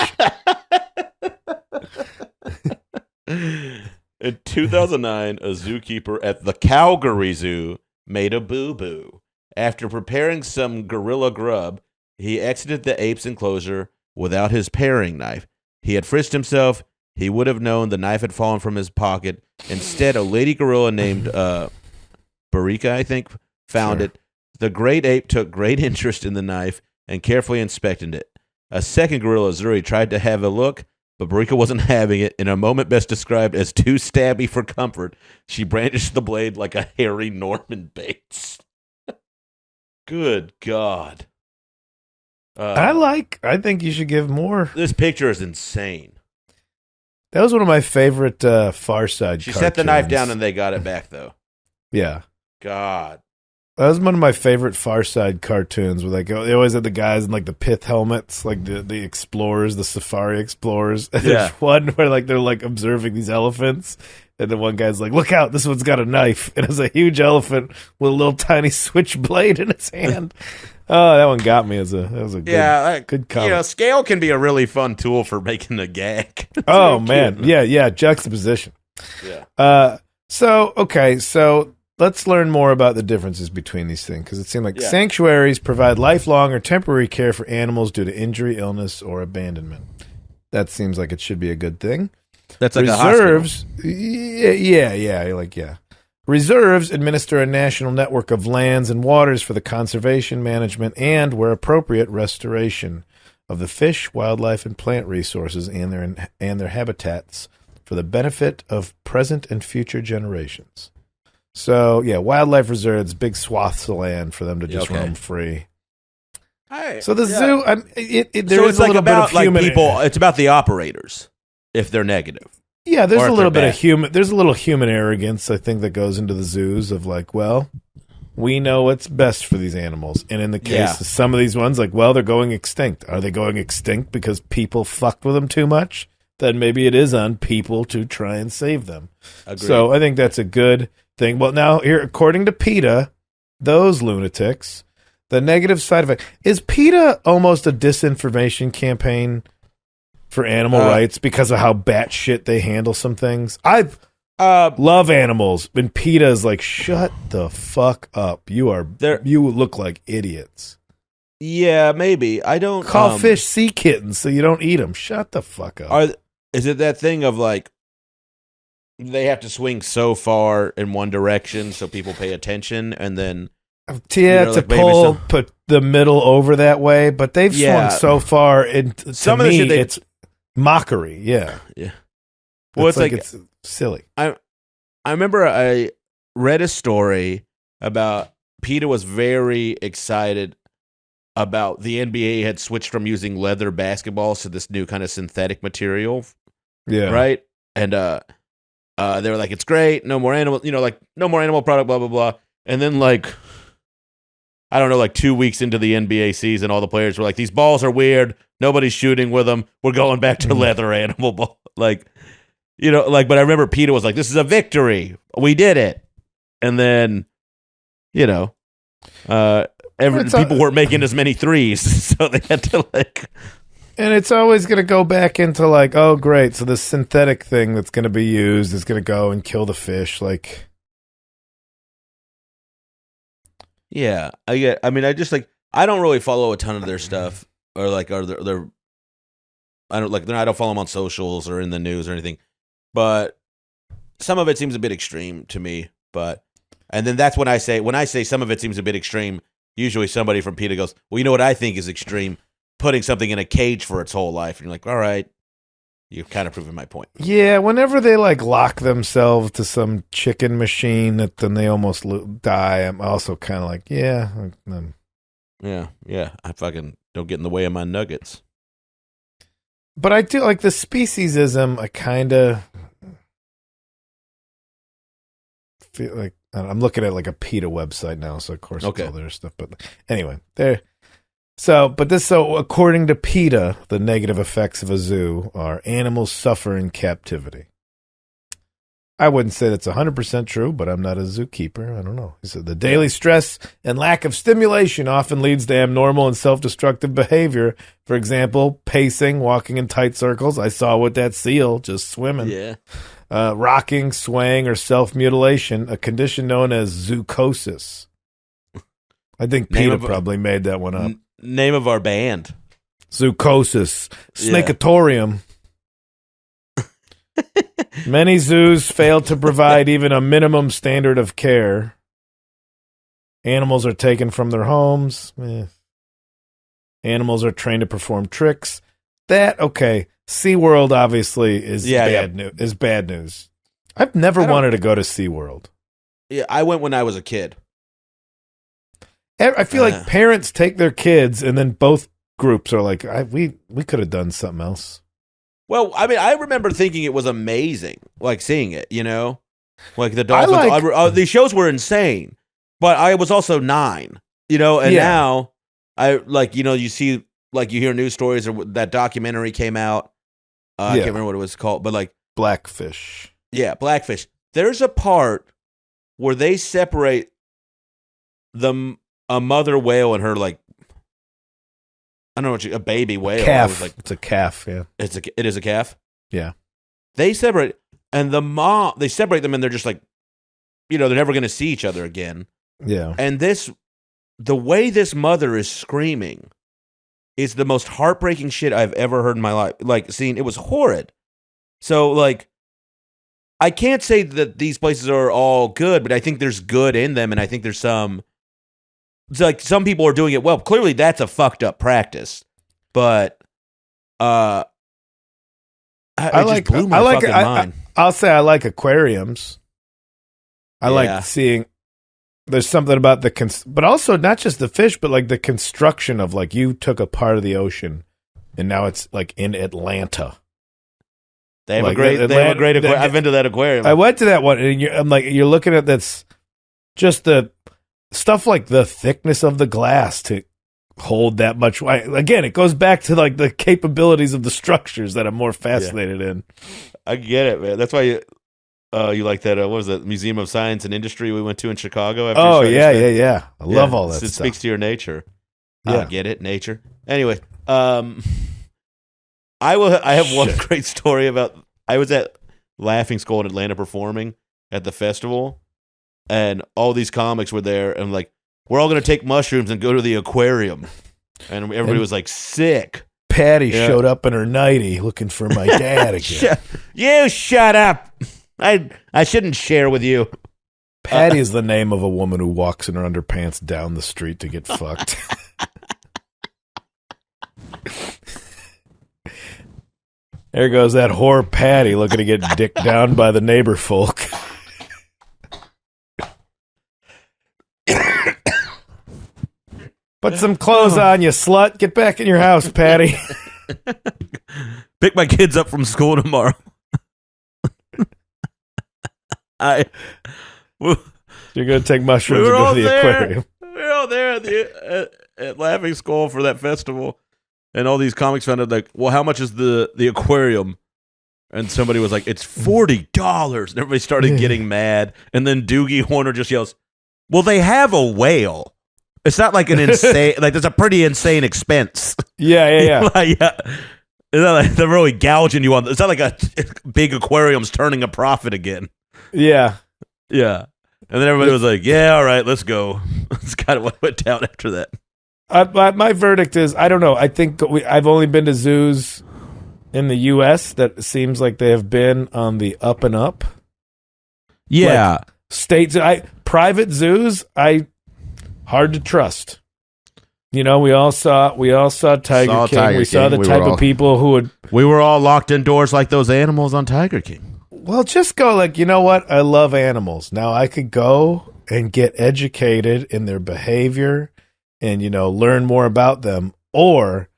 In 2009, a zookeeper at the Calgary Zoo made a boo-boo. After preparing some gorilla grub, he exited the ape's enclosure without his paring knife. He had frisked himself. He would have known the knife had fallen from his pocket. Instead, a lady gorilla named Barika, I think, found it. The great ape took great interest in the knife and carefully inspected it. A second gorilla, Zuri, tried to have a look, but Barika wasn't having it. In a moment best described as too stabby for comfort, she brandished the blade like a hairy Norman Bates. Good God. I think you should give more. This picture is insane. That was one of my favorite Far Side She cartoons. set the knife down and they got it back, though. Yeah. God. That was one of my favorite Far Side cartoons where they always had the guys in like the pith helmets, like the explorers, the safari explorers. And there's one where like they're like observing these elephants. And the one guy's like, look out, this one's got a knife. And it's a huge elephant with a little tiny switchblade in its hand. Oh, that one got me that was a good comic. You know, scale can be a really fun tool for making a gag. Oh, man. Yeah, juxtaposition. Yeah. So let's learn more about the differences between these things, because it seemed like sanctuaries provide lifelong or temporary care for animals due to injury, illness, or abandonment. That seems like it should be a good thing. That's like Reserves, a hospital. Reserves administer a national network of lands and waters for the conservation, management, and, where appropriate, restoration of the fish, wildlife, and plant resources and their habitats for the benefit of present and future generations. So, wildlife reserves, big swaths of land for them to just roam free. So the zoo, there is a little bit of human. People, it's about the operators if they're negative. Yeah, there's a little bit of human. There's a little human arrogance, I think, that goes into the zoos of like, well, we know what's best for these animals. And in the case of some of these ones, like, well, they're going extinct. Are they going extinct because people fucked with them too much? Then maybe it is on people to try and save them. Agreed. So I think that's a good thing. Well, now here, according to PETA, those lunatics, the negative side of it is PETA almost a disinformation campaign for animal rights because of how batshit they handle some things. I love animals, and PETA is like, shut the fuck up. You look like idiots. Yeah, maybe. I don't call fish sea kittens so you don't eat them. Shut the fuck up. Is it that thing of like they have to swing so far in one direction so people pay attention, and then put the middle over that way, but they've swung so far. To me, it's mockery. Yeah. Well, it's silly. I remember I read a story about PETA was very excited about the NBA had switched from using leather basketballs to this new kind of synthetic material. Yeah. Right? And they were like, it's great, no more animal, no more animal product, blah, blah, blah. And then I don't know, 2 weeks into the NBA season, all the players were like, these balls are weird. Nobody's shooting with them. We're going back to leather animal ball. But I remember PETA was like, this is a victory. We did it. And then, people weren't making as many threes. So they had to And it's always going to go back into oh, great. So the synthetic thing that's going to be used is going to go and kill the fish. Yeah, I get. I mean, I don't really follow a ton of their stuff, or I don't follow them on socials or in the news or anything. But some of it seems a bit extreme to me. And then that's when I say some of it seems a bit extreme. Usually, somebody from PETA goes, "Well, you know what I think is extreme? Putting something in a cage for its whole life." And you're like, "All right, you're kind of proving my point." Yeah, whenever they lock themselves to some chicken machine that then they almost die, I'm also kind of like, yeah. Yeah. I fucking don't get in the way of my nuggets. But I do the speciesism. I kind of feel like I'm looking at a PETA website now, so of course it's all their stuff. But anyway, there. So according to PETA, the negative effects of a zoo are animals suffer in captivity. I wouldn't say that's 100% true, but I'm not a zookeeper. I don't know. He said the daily stress and lack of stimulation often leads to abnormal and self-destructive behavior. For example, pacing, walking in tight circles. I saw with that seal just swimming. Yeah. Rocking, swaying, or self-mutilation, a condition known as zoochosis. I think PETA probably made that one up. Name of our band. Zoochosis. Snakeatorium. Many zoos fail to provide even a minimum standard of care. Animals are taken from their homes. Animals are trained to perform tricks. SeaWorld obviously is bad news. I've never wanted to go to SeaWorld. Yeah, I went when I was a kid. I feel like parents take their kids, and then both groups are like, we could have done something else. Well, I mean, I remember thinking it was amazing, seeing it, the dolphins. These shows were insane, but I was also 9, and now I you see, you hear news stories, or that documentary came out. I can't remember what it was called, but Blackfish. Yeah, Blackfish. There's a part where they separate a mother whale and her I don't know a baby whale. Calf. It's a calf. Yeah. It is a calf. Yeah. They separate, and they separate them, and they're just they're never going to see each other again. Yeah. And the way this mother is screaming is the most heartbreaking shit I've ever heard in my life. It was horrid. So I can't say that these places are all good, but I think there's good in them, and I think there's some. It's some people are doing it well. Clearly, that's a fucked up practice. But it just blew my fucking mind. I'll say I like aquariums. I like seeing. There's something about but also not just the fish, but the construction of you took a part of the ocean, and now it's in Atlanta. They have a great aquarium. I've been to that aquarium. I went to that one, and you're looking at that's just the stuff like the thickness of the glass to hold that much. Again, it goes back to like the capabilities of the structures that I'm more fascinated in. I get it, man. That's why you like that. What was it? Museum of Science and Industry we went to in Chicago. Oh yeah. I love all that it stuff. speaks to your nature. Yeah. Get it, nature. Anyway, I have one great story about. I was at Laughing Skull in Atlanta performing at the festival, and all these comics were there, and like, we're all going to take mushrooms and go to the aquarium, and everybody was like, sick. Patti showed up in her nightie looking for my dad again. You shut up. I shouldn't share with you. Patti is the name of a woman who walks in her underpants down the street to get fucked. There goes that whore Patti looking to get dicked down by the neighbor folk. Put some clothes on, you slut. Get back in your house, Patti. Pick my kids up from school tomorrow. You're going to take mushrooms and go to the aquarium. We were all there at Laughing Skull for that festival. And all these comics found out, like, well, how much is the aquarium? And somebody was like, it's $40. And everybody started getting mad. And then Doogie Horner just yells, well, they have a whale. It's not like an insane, like, there's a pretty insane expense. Yeah. Like, yeah. It's not like they're really gouging you on. It's not like a big aquarium's turning a profit again. Yeah. Yeah. And then everybody was like, yeah, all right, let's go. That's kind of what went down after that. My verdict is, I don't know. I think I've only been to zoos in the U.S. that seems like they have been on the up and up. Yeah. Like states, private zoos, hard to trust. You know, we all saw Tiger King. We saw the type of people who would. We were all locked indoors like those animals on Tiger King. Well, just go like, you know what? I love animals. Now I could go and get educated in their behavior and, you know, learn more about them. Or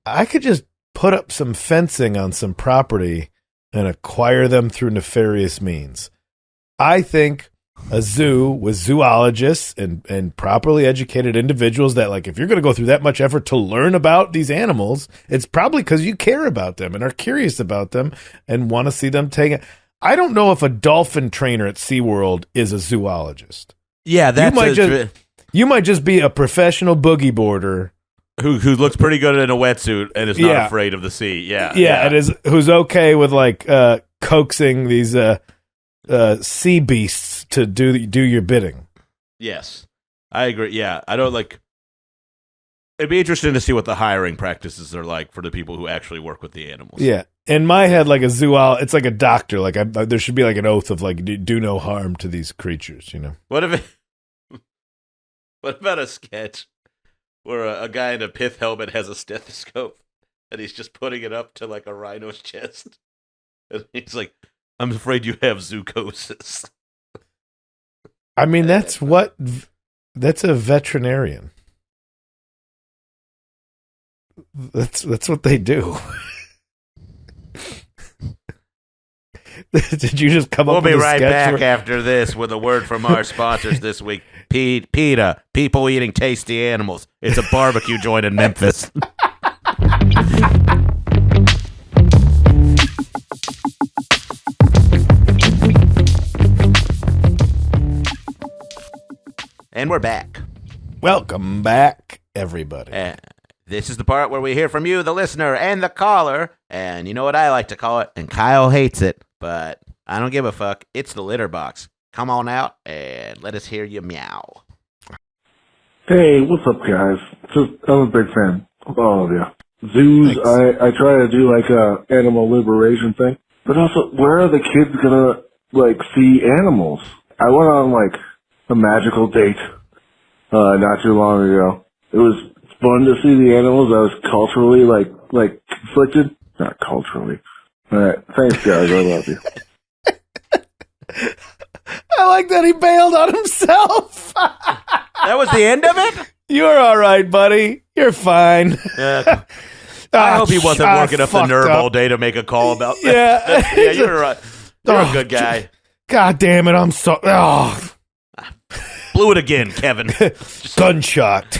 I could just put up some fencing on some property and acquire them through nefarious means. I think a zoo with zoologists and properly educated individuals that, like, if you're going to go through that much effort to learn about these animals, it's probably because you care about them and are curious about them and want to see them taken. I don't know if a dolphin trainer at SeaWorld is a zoologist. Yeah, you might just be a professional boogie boarder who looks pretty good in a wetsuit and is not afraid of the sea. Yeah. And who's okay with like coaxing these sea beasts to do your bidding. Yes, I agree. Yeah, I don't like. It'd be interesting to see what the hiring practices are like for the people who actually work with the animals. Yeah, in my head, like a zoologist, it's like a doctor. Like there should be like an oath of like do no harm to these creatures. You know. What about a sketch where a guy in a pith helmet has a stethoscope and he's just putting it up to like a rhino's chest, and he's like, I'm afraid you have zoocosis. I mean, that's a veterinarian. That's what they do. Did you just come up with a sketch? We'll be right back after this with a word from our sponsors this week. PETA, people eating tasty animals. It's a barbecue joint in Memphis. And we're back. Welcome back, everybody. This is the part where we hear from you, the listener, and the caller. And you know what I like to call it? And Kyle hates it, but I don't give a fuck. It's the litter box. Come on out and let us hear you meow. Hey, what's up, guys? I'm a big fan of all of you. Zoos, I try to do like a animal liberation thing, but also, where are the kids gonna like see animals? I went on like a magical date not too long ago. It was fun to see the animals. I was culturally like conflicted. Not culturally. All right, thanks, guys. I love you. I like that he bailed on himself. That was the end of it? You're all right, buddy. You're fine. I hope he wasn't working up the nerve all day to make a call about that. Yeah, you're right. You're a good guy. God damn it, I'm so... Oh. Blew it again, Kevin. Gunshot.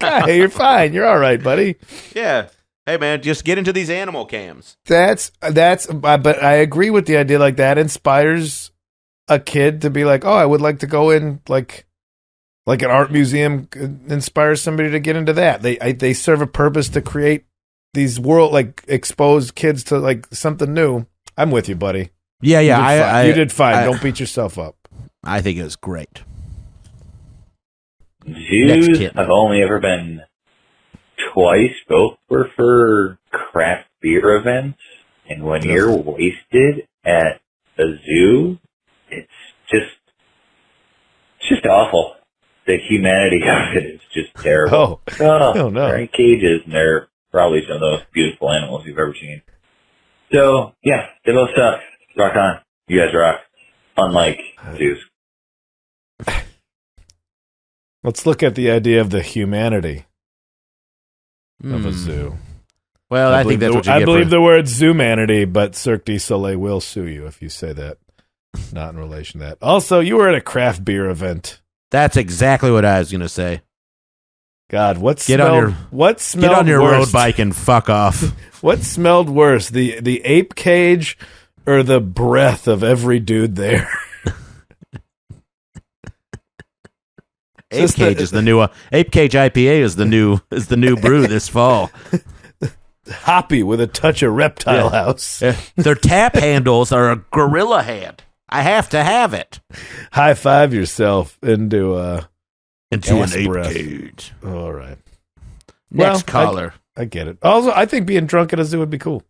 Hey, you're fine. You're all right, buddy. Yeah. Hey, man, just get into these animal cams. But I agree with the idea. Like that inspires a kid to be like, oh, I would like to go in like an art museum inspires somebody to get into that. They serve a purpose to create these expose kids to like something new. I'm with you, buddy. Yeah, you did fine. Don't beat yourself up. I think it was great. Zoos, I've only ever been twice. Both were for craft beer events. And when you're wasted at a zoo, it's just awful. The humanity of it is just terrible. Oh no. They're in cages, and they're probably some of the most beautiful animals you've ever seen. So, yeah, they both suck. Rock on. You guys rock. Unlike zoos. Let's look at the idea of the humanity of a zoo. Well, I think that's what you get. I believe the word zoomanity, but Cirque du Soleil will sue you if you say that. Not in relation to that. Also, you were at a craft beer event. That's exactly what I was going to say. God, what Get on your worst? road bike and fuck off. What smelled worse, the ape cage or the breath of every dude there? Ape Cage is the new Ape Cage IPA is the new brew this fall. Hoppy with a touch of Reptile House. Their tap handles are a gorilla hand. I have to have it. High five yourself into an ape breath. Cage. All right. Next caller. I get it. Also, I think being drunk at a zoo would be cool.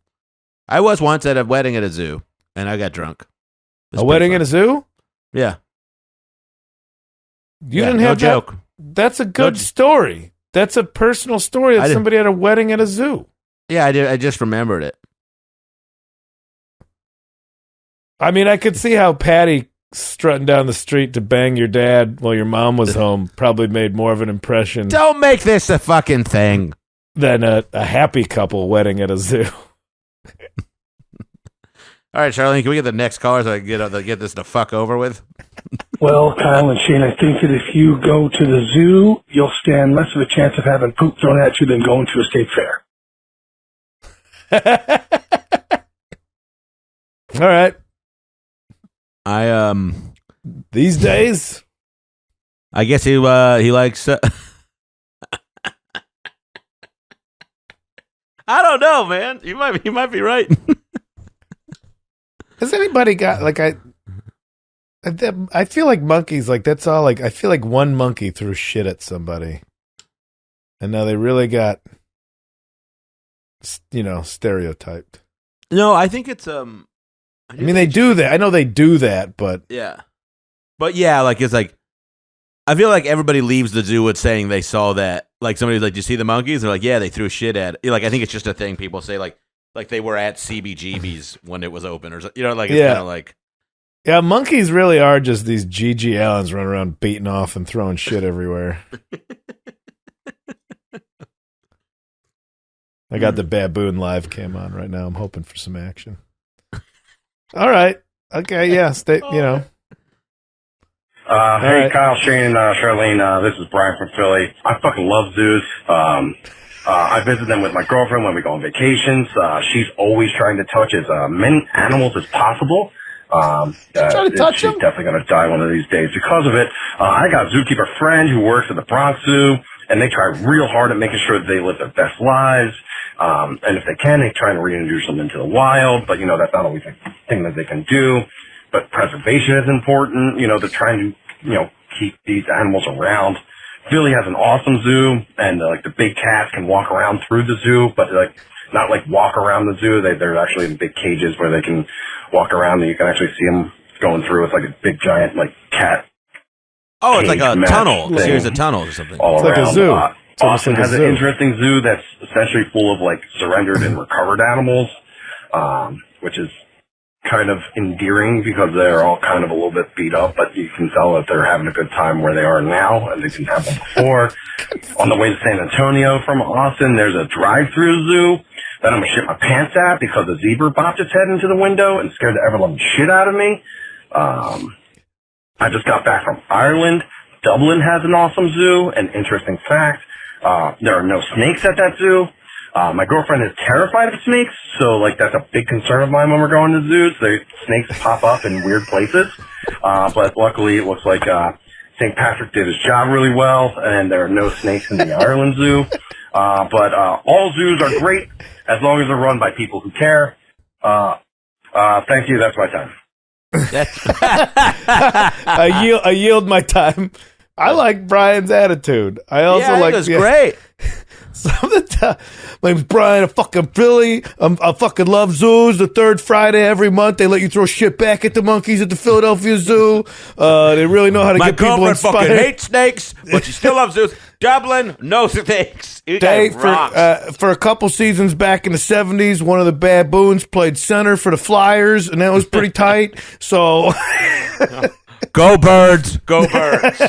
I was once at a wedding at a zoo, and I got drunk. A wedding at a zoo? Yeah. You didn't have no joke. That's a good story. That's a personal story of somebody at a wedding at a zoo. Yeah, I did. I just remembered it. I mean, I could see how Patti strutting down the street to bang your dad while your mom was home probably made more of an impression. Don't make this a fucking thing. Than a happy couple wedding at a zoo. All right, Charlene, can we get the next caller so I can get this to fuck over with? Well, Kyle and Shane, I think that if you go to the zoo, you'll stand less of a chance of having poop thrown at you than going to a state fair. All right. These days, I guess he likes. I don't know, man. You might be right. Has anybody got I feel like monkeys, like that's all. Like I feel like one monkey threw shit at somebody, and now they really got, stereotyped. No, I think it's I mean, they do that. I know they do that, but yeah, it's like I feel like everybody leaves the zoo with saying they saw that. Like somebody's like, "Did you see the monkeys?" They're like, "Yeah, they threw shit at it." Like I think it's just a thing people say, like they were at CBGB's when it was open, or it's kind of like. Yeah, monkeys really are just these G.G. Allens running around beating off and throwing shit everywhere. I got the baboon live cam on right now. I'm hoping for some action. All right. Okay, yeah. Hey, right. Kyle, Shane, Charlene, this is Brian from Philly. I fucking love zoos. I visit them with my girlfriend when we go on vacations. She's always trying to touch as many animals as possible. She's definitely going to die one of these days because of it. I got a zookeeper friend who works at the Bronx Zoo, and they try real hard at making sure that they live their best lives. And if they can, they try and reintroduce them into the wild, but, that's not always a thing that they can do. But preservation is important. They're trying to, keep these animals around. Philly has an awesome zoo, and, the big cats can walk around through the zoo, but, not walk around the zoo. They're actually in big cages where they can walk around and you can actually see them going through. It's like a big giant cat. Oh, it's like a tunnel, a series of tunnels or something. It's like a zoo. Austin has an interesting zoo that's essentially full of surrendered and recovered animals, which is kind of endearing because they're all kind of a little bit beat up, but you can tell that they're having a good time where they are now and they didn't have them before. On the way to San Antonio from Austin, there's a drive-through zoo that I'm going to shit my pants at because a zebra bopped its head into the window and scared the ever-loving shit out of me. I just got back from Ireland. Dublin has an awesome zoo. An interesting fact, there are no snakes at that zoo. My girlfriend is terrified of snakes, so like that's a big concern of mine when we're going to zoos. Snakes pop up in weird places, but luckily it looks like St. Patrick did his job really well, and there are no snakes in the Ireland Zoo. But all zoos are great as long as they're run by people who care. Thank you. That's my time. I yield my time. I like Brian's attitude. I also like. That's great. Some of the time, my name's Brian. I'm fucking Philly. I fucking love zoos. The third Friday every month, they let you throw shit back at the monkeys at the Philadelphia Zoo. They really know how to get people inspired. My girlfriend fucking hates snakes, but she still loves zoos. Dublin, no snakes. For a couple seasons back in the 70s, one of the baboons played center for the Flyers, and that was pretty tight. So, go Birds, go Birds.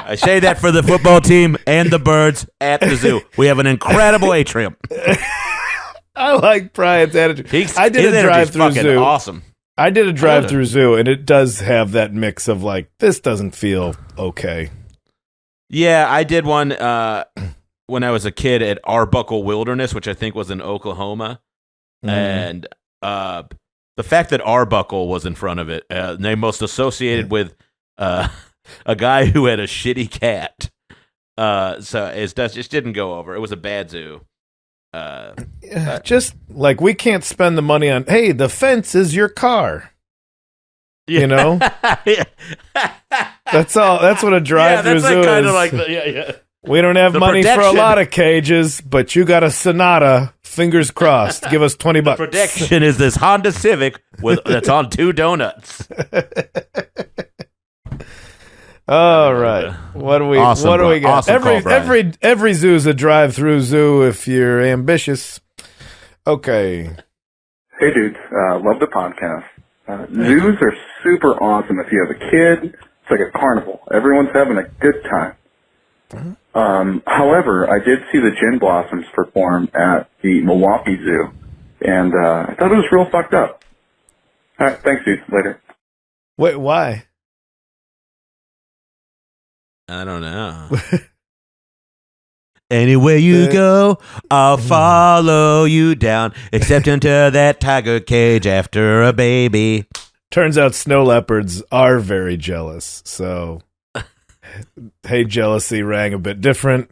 I say that for the football team and the birds at the zoo. We have an incredible atrium. I like Brian's attitude. I did a drive-through zoo. Awesome. I did a drive-through zoo, and it does have that mix of like, this doesn't feel okay. Yeah, I did one when I was a kid at Arbuckle Wilderness, which I think was in Oklahoma. And the fact that Arbuckle was in front of it, they most associated with a guy who had a shitty cat. So it just didn't go over. It was a bad zoo. Just like we can't spend the money on, hey, the fence is your car. Yeah. You know? That's all. That's what a drive-through zoo is. Kind of like the, We don't have money for a lot of cages, but you got a Sonata. Fingers crossed. Give us $20. The protection is this Honda Civic that's on 2 donuts. All right. What do we got? Awesome every zoo is a drive-through zoo if you're ambitious. Okay. Hey dudes, love the podcast. Zoos are super awesome if you have a kid. It's like a carnival. Everyone's having a good time. However, I did see the gin blossoms perform at the Milwaukee Zoo, and I thought it was real fucked up. All right, thanks dudes. Later. Wait, why? I don't know. Anywhere you go, I'll follow you down, except into that tiger cage after a baby. Turns out snow leopards are very jealous, so hey, jealousy rang a bit different.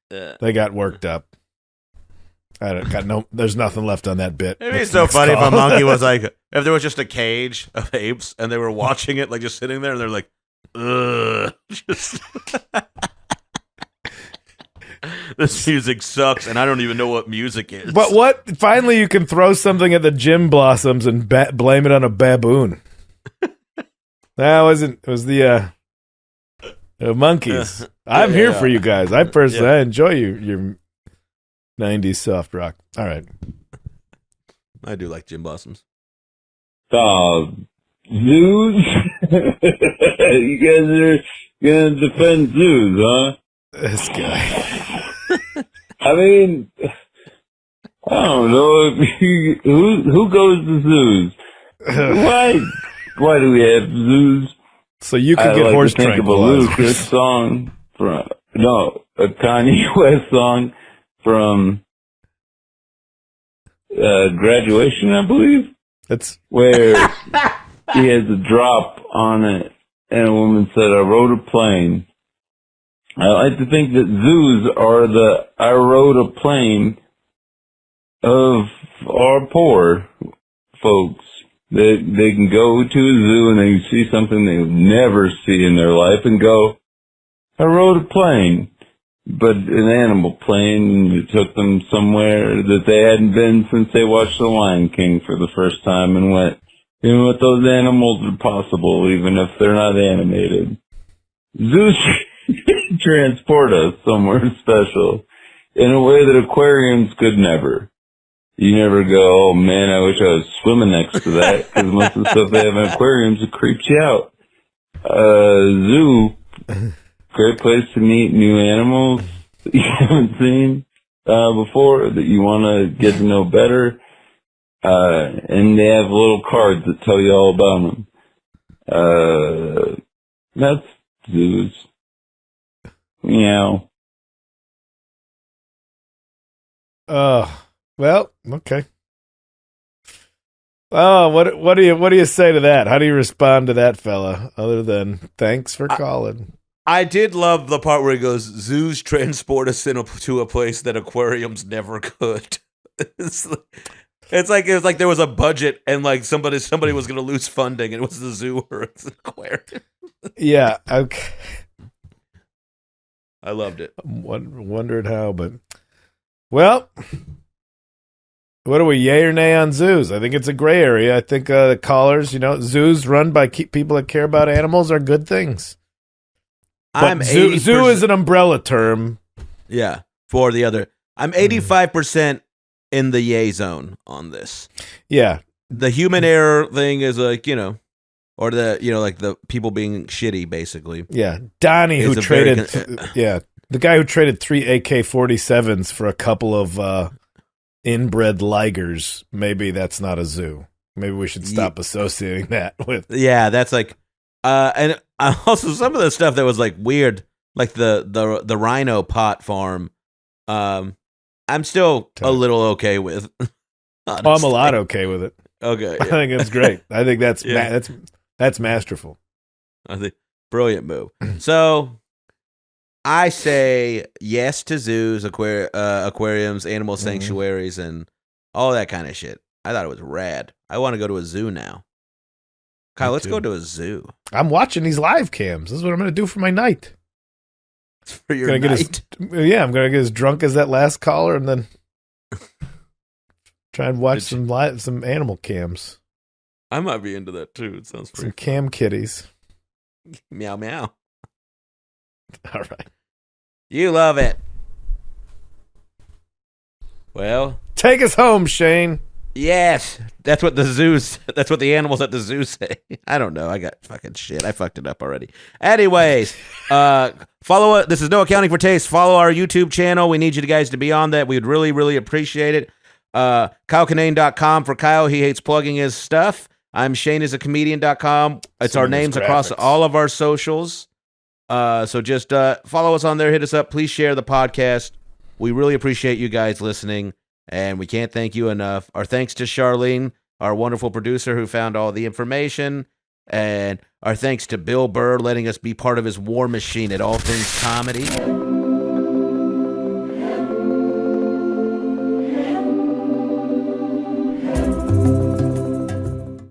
They got worked up. There's nothing left on that bit. It'd be so funny if a monkey was like, if there was just a cage of apes and they were watching it, like just sitting there, and they're like, ugh. This music sucks, and I don't even know what music is. But what? Finally, you can throw something at the gin blossoms and blame it on a baboon. That wasn't. It was the monkeys. I'm here for you guys. I enjoy your 90s soft rock. All right. I do like gin blossoms. Zoos? You guys are gonna defend zoos, huh? This guy. I mean, I don't know who goes to zoos. Why do we have zoos? So you can get horse think of a Ludacris song from a Kanye West song from Graduation, I believe. That's where he has a drop on it, and a woman said, "I rode a plane." I like to think that zoos are the "I rode a plane" of our poor folks. They can go to a zoo and they can see something they'll never see in their life and go, "I rode a plane." But an animal plane, it took them somewhere that they hadn't been since they watched The Lion King for the first time and went, you know what, those animals are possible even if they're not animated. Zoos transport us somewhere special in a way that aquariums could never. You never go, oh man, I wish I was swimming next to that, because most of the stuff they have in aquariums, it creeps you out. Zoo, great place to meet new animals that you haven't seen before, that you want to get to know better. And they have little cards that tell you all about them. That's zoos. Meow. Well, okay. Oh, what do you say to that? How do you respond to that, fella? Other than thanks for calling. I did love the part where he goes, "Zoos transport us to a place that aquariums never could." It's like there was a budget and like somebody was going to lose funding, and it was the zoo or it's an aquarium. Yeah, okay. I loved it. Wondered how, but well, what are we, yay or nay on zoos? I think it's a gray area. I think the callers, zoos run by people that care about animals are good things. But zoo is an umbrella term. Yeah, for the other. I'm 85% in the yay zone on this. Yeah. The human error thing is like, or like the people being shitty, basically. Yeah. Donnie, who traded, the guy who traded 3 AK-47s for a couple of inbred ligers, maybe that's not a zoo. Maybe we should stop associating that with. Yeah, that's like, and also some of the stuff that was like weird, like the Rhino pot farm. I'm still a little okay with. I'm a lot okay with it. Okay, I think it's great. I think that's masterful. I think brilliant move. So I say yes to zoos, aquariums, animal sanctuaries, and all that kind of shit. I thought it was rad. I want to go to a zoo now. Kyle, let's go to a zoo. I'm watching these live cams. This is what I'm going to do for my night. For your night? I'm going to get as drunk as that last caller and then try and watch some animal cams. I might be into that too. It sounds pretty some cam kitties. Meow meow. All right. You love it. Well, take us home, Shane. Yes, that's what the animals at the zoo say. I don't know. I got fucking shit. I fucked it up already. Anyways, follow it. This is No Accounting for Taste. Follow our YouTube channel. We need you guys to be on that. We would really, really appreciate it. KyleKinane.com for Kyle. He hates plugging his stuff. I'm ShaneIsAComedian.com. It's our names across all of our socials. So just follow us on there. Hit us up. Please share the podcast. We really appreciate you guys listening. And we can't thank you enough. Our thanks to Charlene, our wonderful producer who found all the information. And our thanks to Bill Burr letting us be part of his war machine at All Things Comedy.